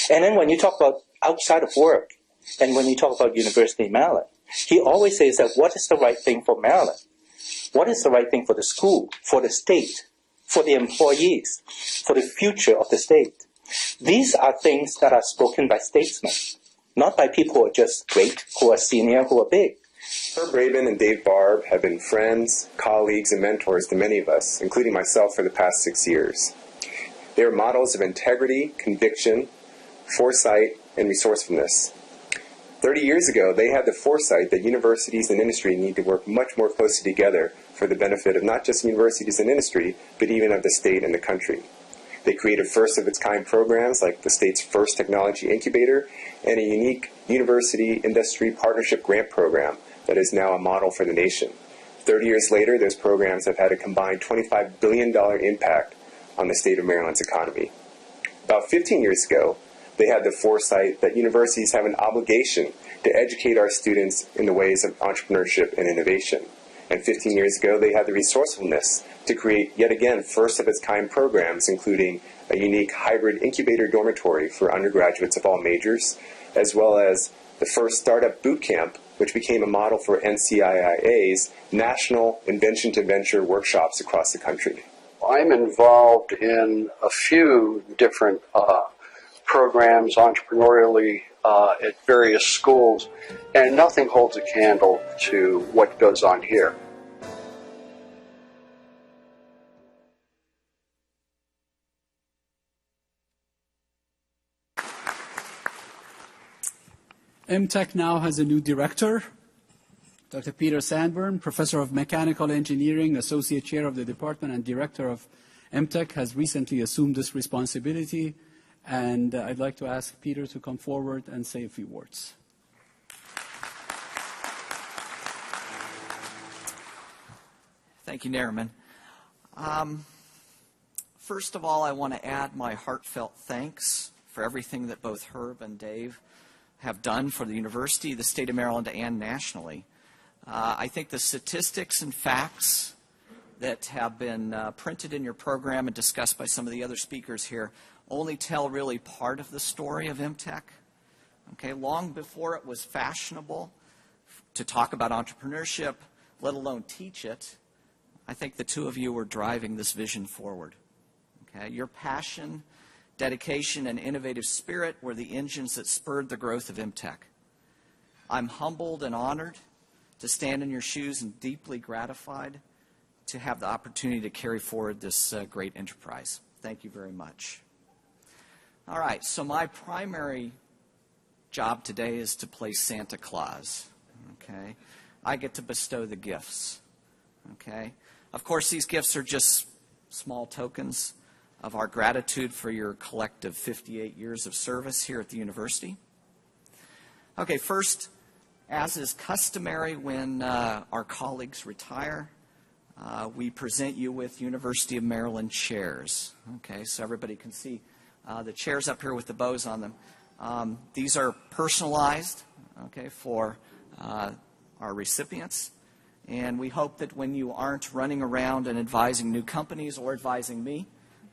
Speaker 15: And then when you talk about outside of work, and when you talk about University of Maryland, he always says that, what is the right thing for Maryland? What is the right thing for the school, for the state, for the employees, for the future of the state? These are things that are spoken by statesmen, not by people who are just great, who are senior, who are big.
Speaker 16: Herb Rabin and Dave Barbe have been friends, colleagues, and mentors to many of us, including myself, for the past 6 years. They are models of integrity, conviction, foresight, and resourcefulness. 30 years ago, they had the foresight that universities and industry need to work much more closely together for the benefit of not just universities and industry, but even of the state and the country. They created first-of-its-kind programs like the state's first technology incubator and a unique university-industry partnership grant program that is now a model for the nation. 30 years later, those programs have had a combined $25 billion impact on the state of Maryland's economy. About 15 years ago, they had the foresight that universities have an obligation to educate our students in the ways of entrepreneurship and innovation. And 15 years ago, they had the resourcefulness to create, yet again, first-of-its-kind programs, including a unique hybrid incubator dormitory for undergraduates of all majors, as well as the first startup boot camp, which became a model for NCIIA's National Invention to Venture workshops across the country.
Speaker 14: I'm involved in a few different programs entrepreneurially at various schools, and nothing holds a candle to what goes on here.
Speaker 2: Mtech now has a new director, Dr. Peter Sandborn, Professor of Mechanical Engineering, Associate Chair of the Department and Director of Mtech, has recently assumed this responsibility. And I'd like to ask Peter to come forward and say a few words.
Speaker 17: Thank you, Nariman. First of all, I want to add my heartfelt thanks for everything that both Herb and Dave have done for the university, the state of Maryland, and nationally. I think the statistics and facts that have been printed in your program and discussed by some of the other speakers here only tell really part of the story of Mtech. Okay, long before it was fashionable to talk about entrepreneurship, let alone teach it, I think the two of you were driving this vision forward. Okay, your passion, dedication, and innovative spirit were the engines that spurred the growth of Mtech. I'm humbled and honored to stand in your shoes and deeply gratified to have the opportunity to carry forward this great enterprise. Thank you very much. All right, so my primary job today is to play Santa Claus. Okay, I get to bestow the gifts. Okay, of course, these gifts are just small tokens of our gratitude for your collective 58 years of service here at the university. Okay, first, as is customary when our colleagues retire, we present you with University of Maryland chairs. Okay, so everybody can see the chairs up here with the bows on them. These are personalized, okay, for our recipients. And we hope that when you aren't running around and advising new companies or advising me,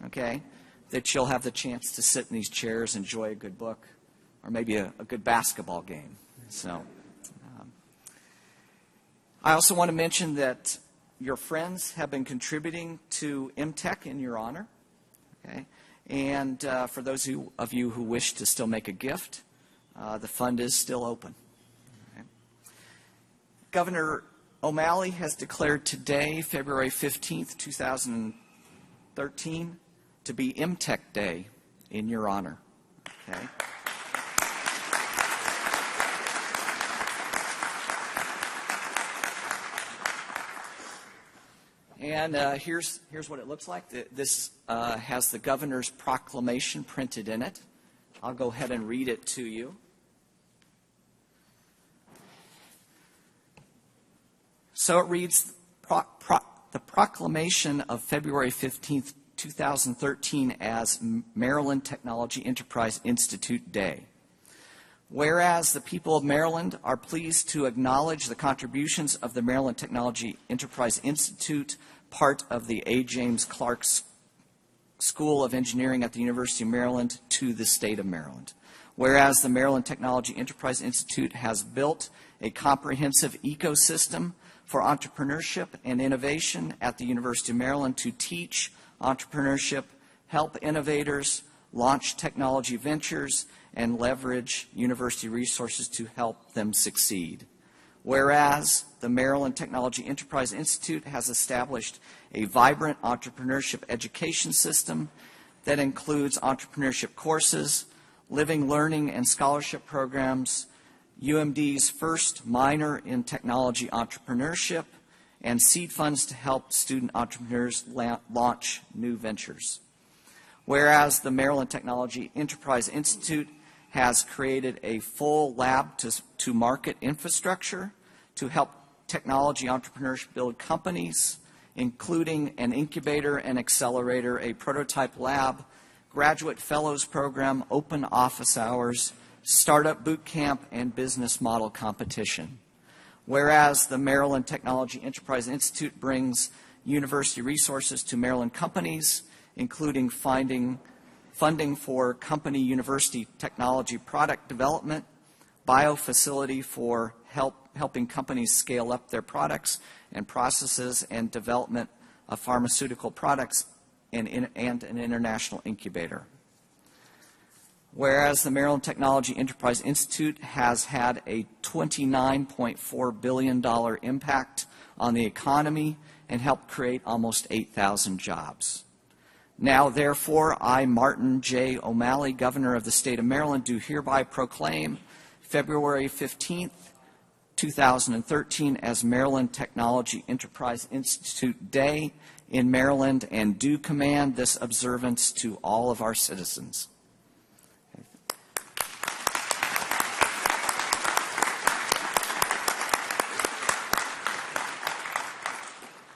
Speaker 17: okay, that you'll have the chance to sit in these chairs, enjoy a good book, or maybe a good basketball game. So I also want to mention that your friends have been contributing to Mtech in your honor. Okay? And for those of you who wish to still make a gift, the fund is still open. Okay? Governor O'Malley has declared today, February 15th, 2013, to be Mtech Day in your honor. Okay? And here's what it looks like. This has the governor's proclamation printed in it. I'll go ahead and read it to you. So it reads, the proclamation of February 15th, 2013 as Maryland Technology Enterprise Institute Day. Whereas the people of Maryland are pleased to acknowledge the contributions of the Maryland Technology Enterprise Institute, part of the A. James Clark School of Engineering at the University of Maryland, to the state of Maryland. Whereas the Maryland Technology Enterprise Institute has built a comprehensive ecosystem for entrepreneurship and innovation at the University of Maryland to teach entrepreneurship, help innovators, launch technology ventures, and leverage university resources to help them succeed. Whereas the Maryland Technology Enterprise Institute has established a vibrant entrepreneurship education system that includes entrepreneurship courses, living learning and scholarship programs, UMD's first minor in technology entrepreneurship, and seed funds to help student entrepreneurs launch new ventures. Whereas the Maryland Technology Enterprise Institute has created a full lab-to-market infrastructure to help technology entrepreneurs build companies, including an incubator and accelerator, a prototype lab, graduate fellows program, open office hours, startup boot camp, and business model competition. Whereas the Maryland Technology Enterprise Institute brings university resources to Maryland companies, including funding for company university technology product development, biofacility for helping companies scale up their products and processes, and development of pharmaceutical products, and an international incubator. Whereas the Maryland Technology Enterprise Institute has had a $29.4 billion impact on the economy and helped create almost 8,000 jobs. Now, therefore, I, Martin J. O'Malley, Governor of the State of Maryland, do hereby proclaim February 15th, 2013 as Maryland Technology Enterprise Institute Day in Maryland, and do command this observance to all of our citizens.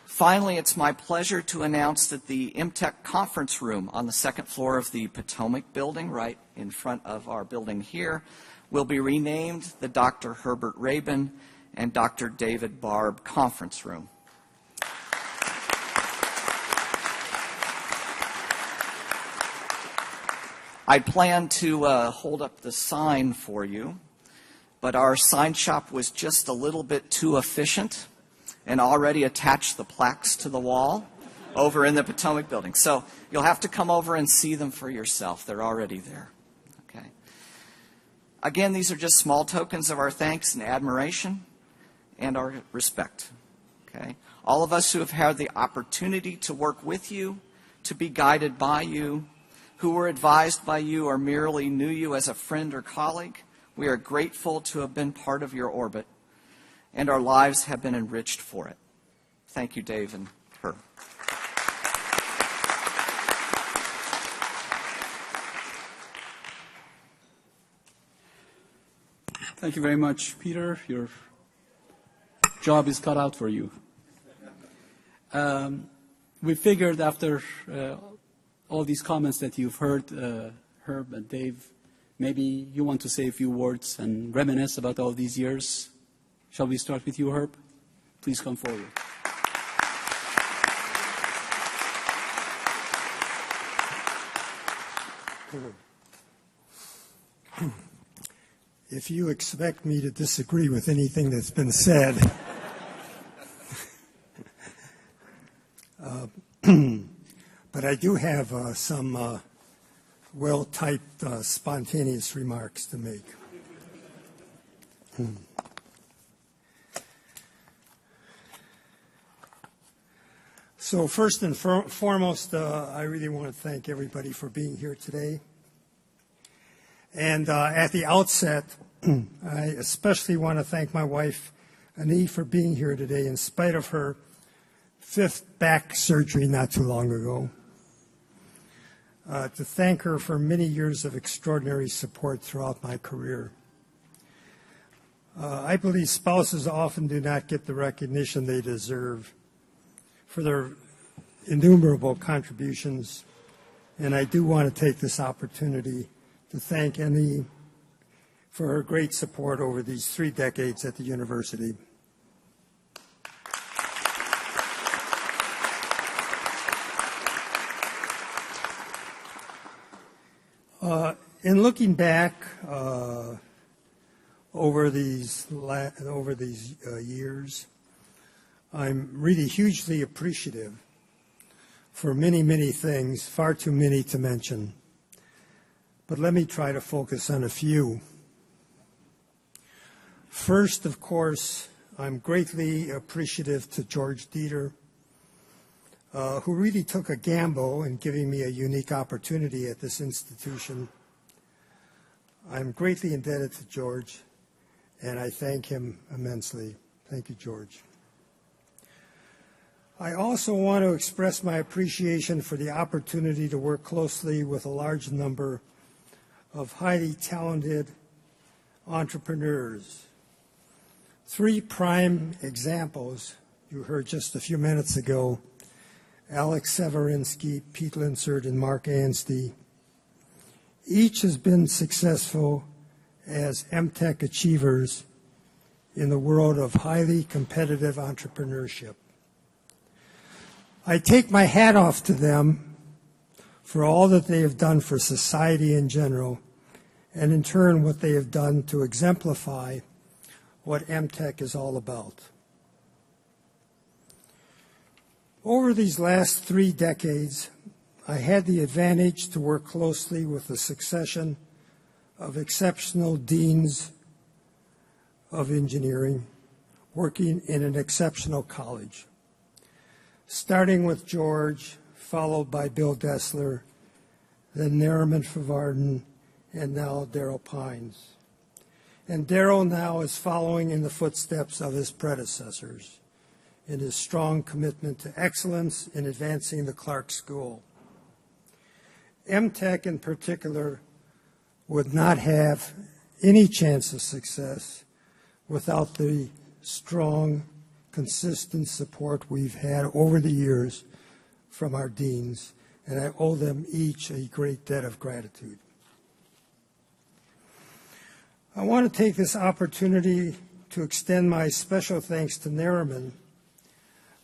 Speaker 17: Finally, it's my pleasure to announce that the Mtech conference room on the second floor of the Potomac building, right in front of our building here, will be renamed the Dr. Herbert Rabin and Dr. David Barbe Conference Room. I'd planned to hold up the sign for you, but our sign shop was just a little bit too efficient and already attached the plaques to the wall over in the Potomac building. So you'll have to come over and see them for yourself. They're already there. Okay. Again, these are just small tokens of our thanks and admiration and our respect. Okay. All of us who have had the opportunity to work with you, to be guided by you, who were advised by you or merely knew you as a friend or colleague, we are grateful to have been part of your orbit, and our lives have been enriched for it. Thank you, Dave and Herb.
Speaker 2: Thank you very much, Peter. Your job is cut out for you. We figured after all these comments that you've heard Herb and Dave maybe you want to say a few words and reminisce about all these years. Shall we start with you, Herb? Please come forward.
Speaker 18: If you expect me to disagree with anything that's been said, but I do have some well-typed, spontaneous remarks to make. So first and foremost, I really want to thank everybody for being here today. And at the outset, I especially want to thank my wife, Annie, for being here today in spite of her 5th back surgery not too long ago. To thank her for many years of extraordinary support throughout my career. I believe spouses often do not get the recognition they deserve for their innumerable contributions, and I do want to take this opportunity to thank Annie for her great support over these 3 decades at the university. In looking back over these years, I'm really hugely appreciative for many, many things, far too many to mention. But let me try to focus on a few. First, of course, I'm greatly appreciative to George Dieter, who really took a gamble in giving me a unique opportunity at this institution. I'm greatly indebted to George, and I thank him immensely. Thank you, George. I also want to express my appreciation for the opportunity to work closely with a large number of highly talented entrepreneurs. 3 prime examples you heard just a few minutes ago: Alex Severinsky, Pete Linsert, and Mark Anstey. Each has been successful as Mtech achievers in the world of highly competitive entrepreneurship. I take my hat off to them for all that they have done for society in general, and in turn what they have done to exemplify what Mtech is all about. Over these last 3 decades, I had the advantage to work closely with a succession of exceptional deans of engineering working in an exceptional college, starting with George, followed by Bill Dessler, then Nariman Farvardin, and now Darryll Pines. And Darryll now is following in the footsteps of his predecessors in his strong commitment to excellence in advancing the Clark School. Mtech in particular would not have any chance of success without the strong, consistent support we've had over the years from our deans, and I owe them each a great debt of gratitude. I want to take this opportunity to extend my special thanks to Nariman,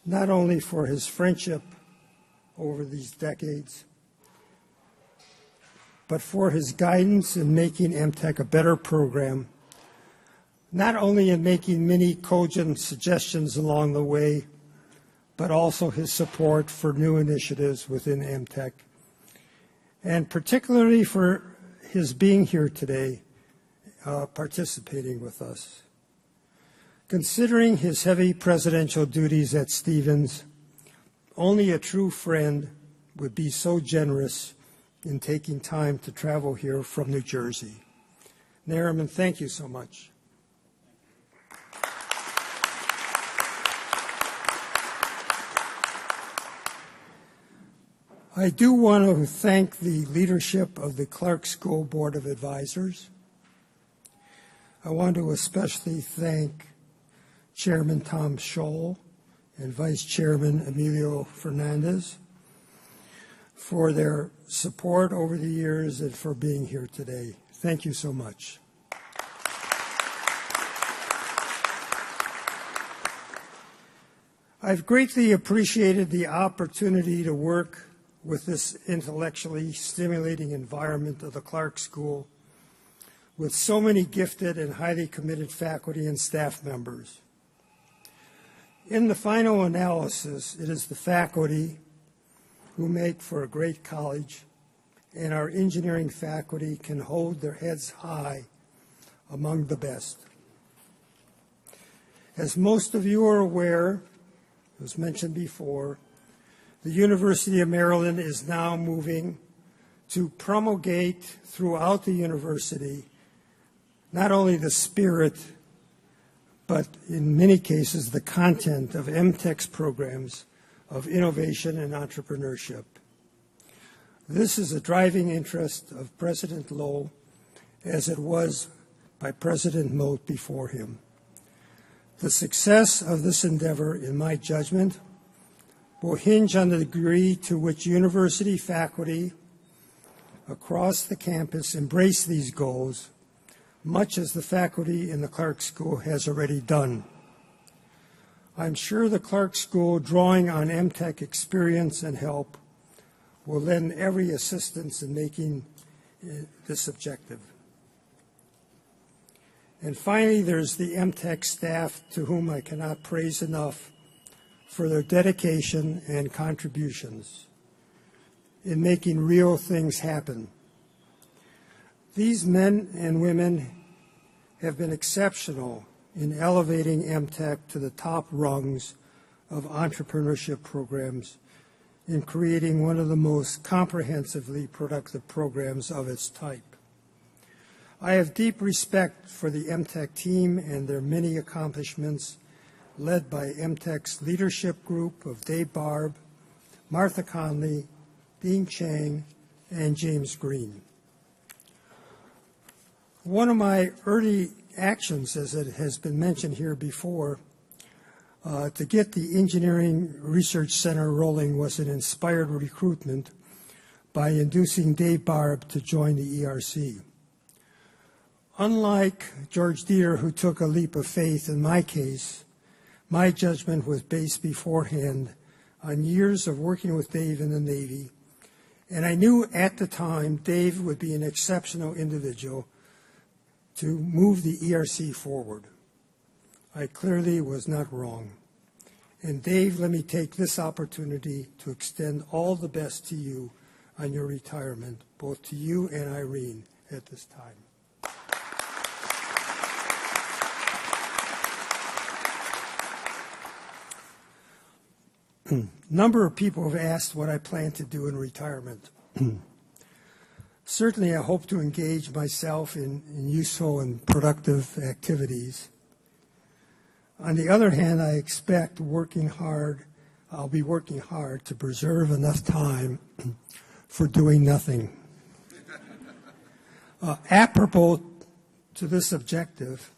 Speaker 18: not only for his friendship over these decades, but for his guidance in making Mtech a better program, not only in making many cogent suggestions along the way, but also his support for new initiatives within Mtech, and particularly for his being here today, participating with us. Considering his heavy presidential duties at Stevens, only a true friend would be so generous in taking time to travel here from New Jersey. Nariman, thank you so much. I do want to thank the leadership of the Clark School Board of Advisors. I want to especially thank Chairman Tom Scholl and Vice Chairman Emilio Fernandez for their support over the years and for being here today. Thank you so much. I've greatly appreciated the opportunity to work with this intellectually stimulating environment of the Clark School with so many gifted and highly committed faculty and staff members. In the final analysis, it is the faculty who make for a great college, and our engineering faculty can hold their heads high among the best. As most of you are aware, as mentioned before, the University of Maryland is now moving to promulgate throughout the university not only the spirit, but in many cases the content of Mtech's programs of innovation and entrepreneurship. This is a driving interest of President Lowe, as it was by President Moat before him. The success of this endeavor, in my judgment, will hinge on the degree to which university faculty across the campus embrace these goals, much as the faculty in the Clark School has already done. I'm sure the Clark School, drawing on Mtech experience and help, will lend every assistance in making this objective. And finally, there's the Mtech staff, to whom I cannot praise enough for their dedication and contributions in making real things happen. These men and women have been exceptional in elevating Mtech to the top rungs of entrepreneurship programs, in creating one of the most comprehensively productive programs of its type. I have deep respect for the Mtech team and their many accomplishments, led by Mtech's leadership group of Dave Barbe, Martha Conley, Dean Chang, and James Green. One of my early actions, as it has been mentioned here before, to get the Engineering Research Center rolling was an inspired recruitment by inducing Dave Barbe to join the ERC. Unlike George Dieter, who took a leap of faith in my case, my judgment was based beforehand on years of working with Dave in the Navy, and I knew at the time Dave would be an exceptional individual to move the ERC forward. I clearly was not wrong. And Dave, let me take this opportunity to extend all the best to you on your retirement, both to you and Irene at this time. Number of people have asked what I plan to do in retirement. Certainly, I hope to engage myself in useful and productive activities. On the other hand, I expect I'll be working hard to preserve enough time for doing nothing. Apropos to this objective,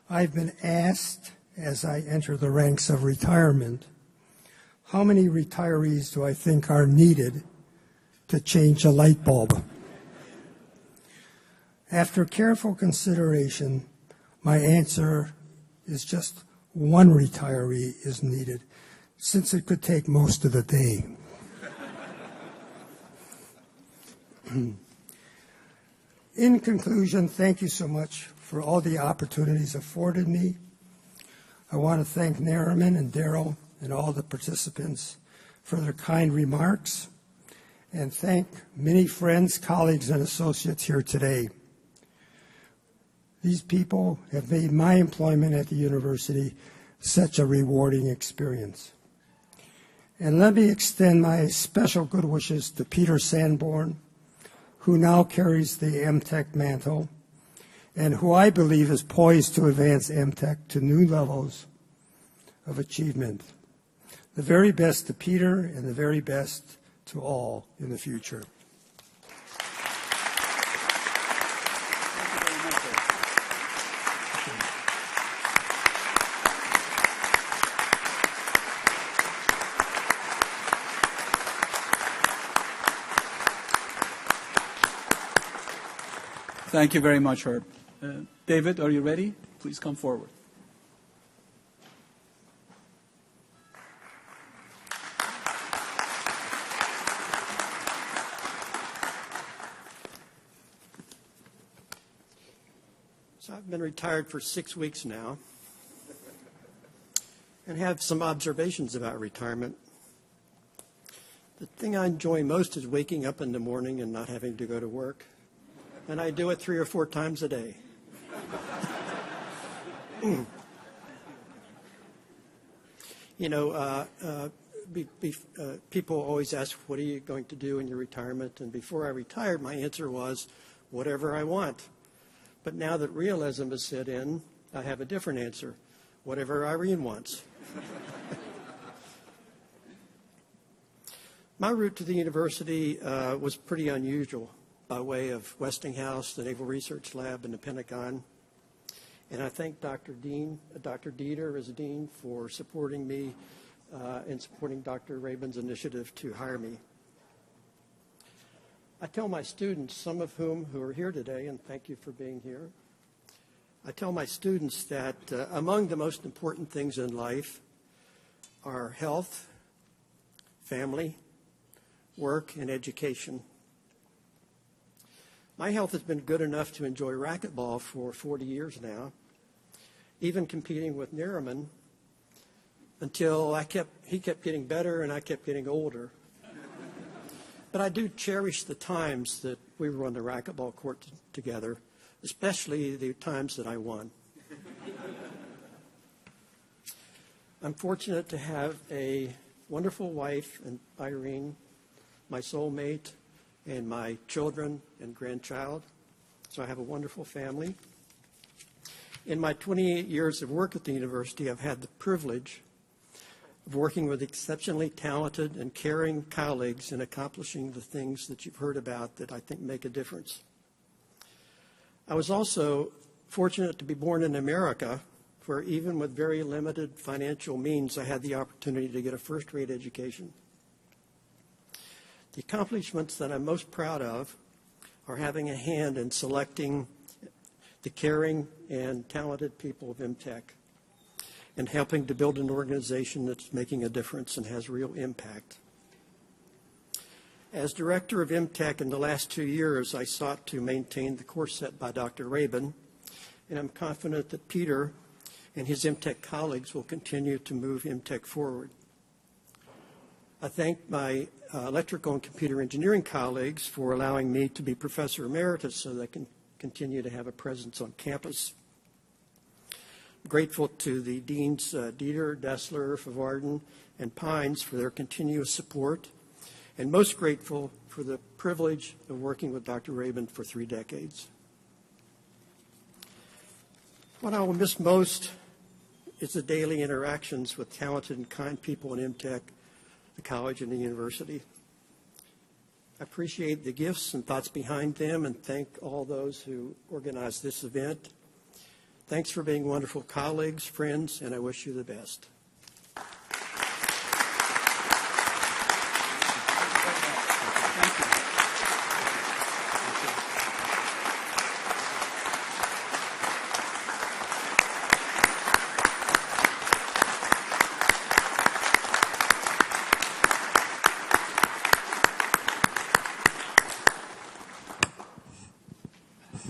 Speaker 18: I've been asked as I enter the ranks of retirement, how many retirees do I think are needed to change a light bulb? After careful consideration, my answer is just one retiree is needed, since it could take most of the day. In conclusion, thank you so much for all the opportunities afforded me. I want to thank Nariman and Darryll and all the participants for their kind remarks, and thank many friends, colleagues, and associates here today. These people have made my employment at the university such a rewarding experience. And let me extend my special good wishes to Peter Sandborn, who now carries the Mtech mantle, and who I believe is poised to advance Mtech to new levels of achievement. The very best to Peter, and the very best to all in the future.
Speaker 2: Thank you very much, Herb. David, are you ready? Please come forward.
Speaker 19: So I've been retired for 6 weeks now and have some observations about retirement. The thing I enjoy most is waking up in the morning and not having to go to work. And I do it 3 or 4 times a day. You know, people always ask, what are you going to do in your retirement? And before I retired, my answer was, whatever I want. But now that realism has set in, I have a different answer. Whatever Irene wants. My route to the university was pretty unusual by way of Westinghouse, the Naval Research Lab, and the Pentagon. And I thank Dr. Dieter as dean for supporting me and supporting Dr. Rabin's initiative to hire me. I tell my students, some of whom who are here today, and thank you for being here, I tell my students that among the most important things in life are health, family, work, and education. My health has been good enough to enjoy racquetball for 40 years now, even competing with Nariman until he kept getting better and I kept getting older. But I do cherish the times that we were on the racquetball court together, especially the times that I won. I'm fortunate to have a wonderful wife, and Irene, my soulmate, and my children and grandchild. So I have a wonderful family. In my 28 years of work at the university, I've had the privilege of working with exceptionally talented and caring colleagues in accomplishing the things that you've heard about that I think make a difference. I was also fortunate to be born in America, where even with very limited financial means, I had the opportunity to get a first-rate education. The accomplishments that I'm most proud of are having a hand in selecting the caring and talented people of Mtech and helping to build an organization that's making a difference and has real impact. As director of Mtech in the last 2 years, I sought to maintain the course set by Dr. Rabin, and I'm confident that Peter and his Mtech colleagues will continue to move Mtech forward. I thank my electrical and computer engineering colleagues for allowing me to be Professor Emeritus so that I can continue to have a presence on campus. I'm grateful to the Deans Dieter, Dessler, Farvardin, and Pines for their continuous support, and most grateful for the privilege of working with Dr. Rabin for 3 decades. What I will miss most is the daily interactions with talented and kind people in Mtech, the college and the university. I appreciate the gifts and thoughts behind them and thank all those who organized this event. Thanks for being wonderful colleagues, friends, and I wish you the best.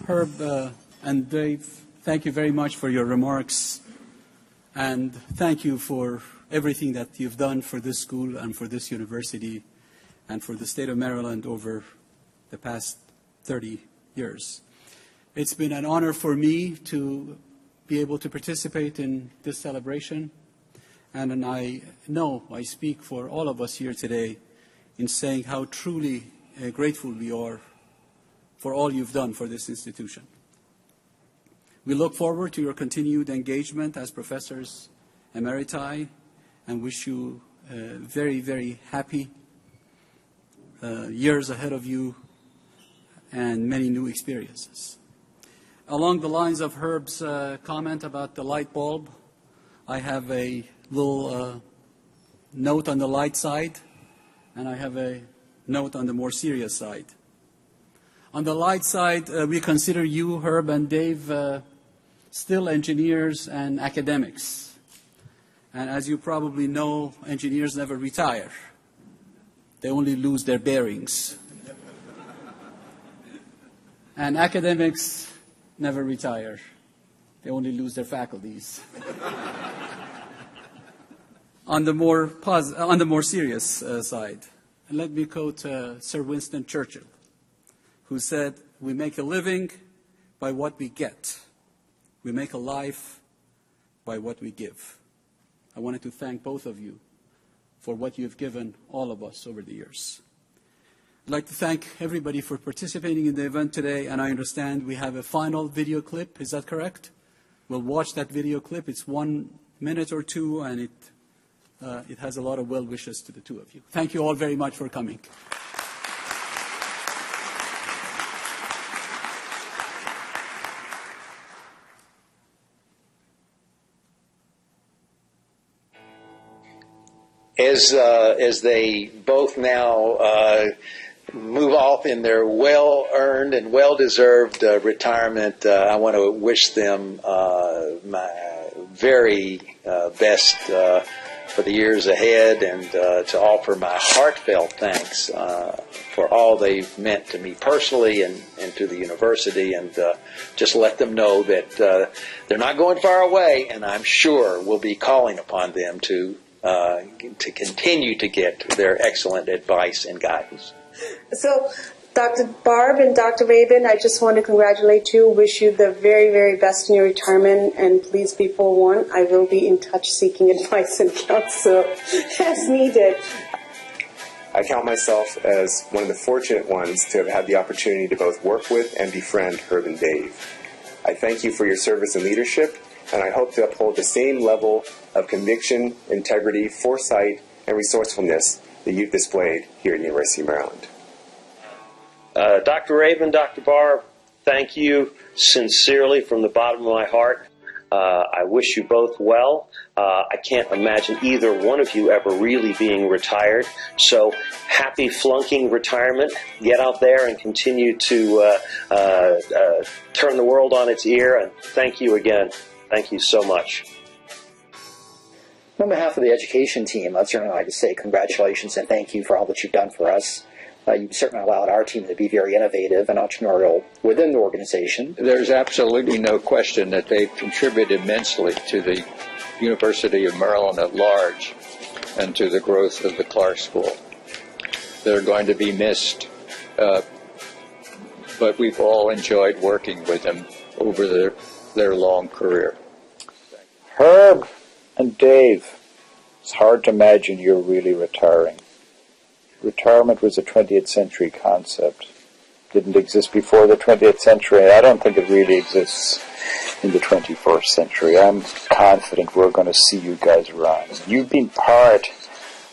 Speaker 2: Herb and Dave, thank you very much for your remarks, and thank you for everything that you've done for this school and for this university and for the state of Maryland over the past 30 years. It's been an honor for me to be able to participate in this celebration, and I know I speak for all of us here today in saying how truly grateful we are for all you've done for this institution. We look forward to your continued engagement as professors emeriti and wish you very, very happy years ahead of you and many new experiences. Along the lines of Herb's comment about the light bulb, I have a little note on the light side, and I have a note on the more serious side. On the light side, we consider you, Herb and Dave, still engineers and academics. And as you probably know, engineers never retire. They only lose their bearings. And academics never retire. They only lose their faculties. On the more serious side, let me quote Sir Winston Churchill, who said, "We make a living by what we get. We make a life by what we give." I wanted to thank both of you for what you've given all of us over the years. I'd like to thank everybody for participating in the event today, and I understand we have a final video clip. Is that correct? We'll watch that video clip. It's 1 minute or two, and it has a lot of well wishes to the two of you. Thank you all very much for coming.
Speaker 12: As they both now move off in their well-earned and well-deserved retirement, I want to wish them my very best for the years ahead, and to offer my heartfelt thanks for all they've meant to me personally and to the university, and just let them know that they're not going far away, and I'm sure we'll be calling upon them to continue to get their excellent advice and guidance.
Speaker 13: So, Dr. Barbe and Dr. Rabin, I just want to congratulate you, wish you the very, very best in your retirement, and please be forewarned, I will be in touch seeking advice and counsel as needed.
Speaker 16: I count myself as one of the fortunate ones to have had the opportunity to both work with and befriend Herb and Dave. I thank you for your service and leadership, and I hope to uphold the same level of conviction, integrity, foresight, and resourcefulness that you've displayed here at the University of Maryland.
Speaker 20: Dr. Rabin, Dr. Barbe, thank you sincerely from the bottom of my heart. I wish you both well. I can't imagine either one of you ever really being retired. So happy flunking retirement. Get out there and continue to turn the world on its ear. And thank you again. Thank you so much.
Speaker 10: On behalf of the education team, I'd certainly like to say congratulations and thank you for all that you've done for us. You've certainly allowed our team to be very innovative and entrepreneurial within the organization.
Speaker 9: There's absolutely no question that they've contributed immensely to the University of Maryland at large and to the growth of the Clark School. They're going to be missed, but we've all enjoyed working with them over their long career.
Speaker 12: Herb and Dave, it's hard to imagine you're really retiring. Retirement was a 20th century concept. Didn't exist before the 20th century, and I don't think it really exists in the 21st century. I'm confident we're going to see you guys around. You've been part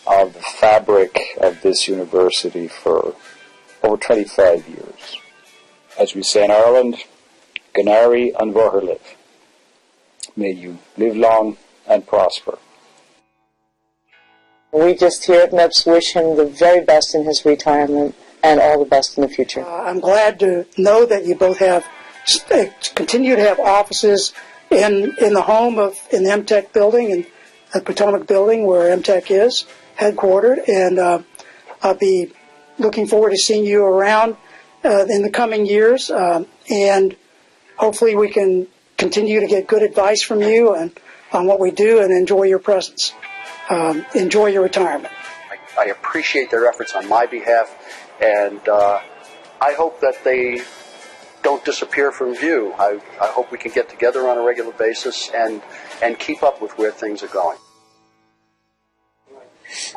Speaker 12: of the fabric of this university for over 25 years. As we say in Ireland, Ganari an Bhorliv. May you live long and prosper.
Speaker 7: We just here at MEPS wish him the very best in his retirement and all the best in the future.
Speaker 6: I'm glad to know that you both have continue to have offices in the home in the Mtech building, in the Potomac building where Mtech is headquartered, and I'll be looking forward to seeing you around in the coming years, and hopefully we can continue to get good advice from you and on what we do, and enjoy your presence. Enjoy your retirement.
Speaker 14: I appreciate their efforts on my behalf, and I hope that they don't disappear from view. I hope we can get together on a regular basis and keep up with where things are going.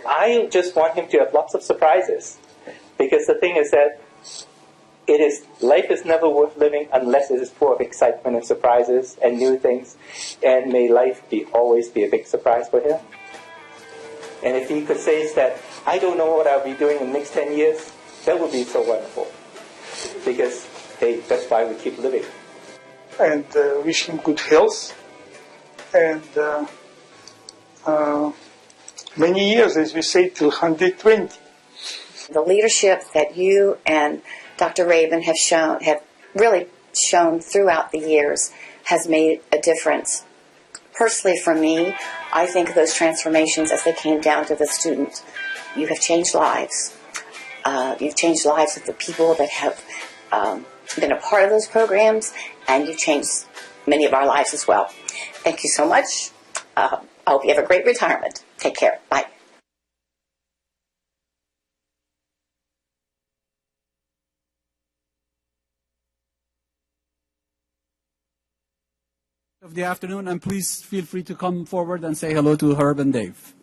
Speaker 15: I just want him to have lots of surprises, because the thing is that life is never worth living unless it is full of excitement and surprises and new things, and may life always be a big surprise for him. And if he could say that, I don't know what I'll be doing in the next 10 years, that would be so wonderful. Because, hey, that's why we keep living.
Speaker 4: And wish him good health and many years, as we say, till 120.
Speaker 8: The leadership that you and Dr. Rabin have really shown throughout the years has made a difference. Personally, for me, I think those transformations as they came down to the student, you have changed lives. You've changed lives of the people that have been a part of those programs, and you've changed many of our lives as well. Thank you so much. I hope you have a great retirement. Take care. Bye.
Speaker 2: Of the afternoon, and please feel free to come forward and say hello to Herb and Dave.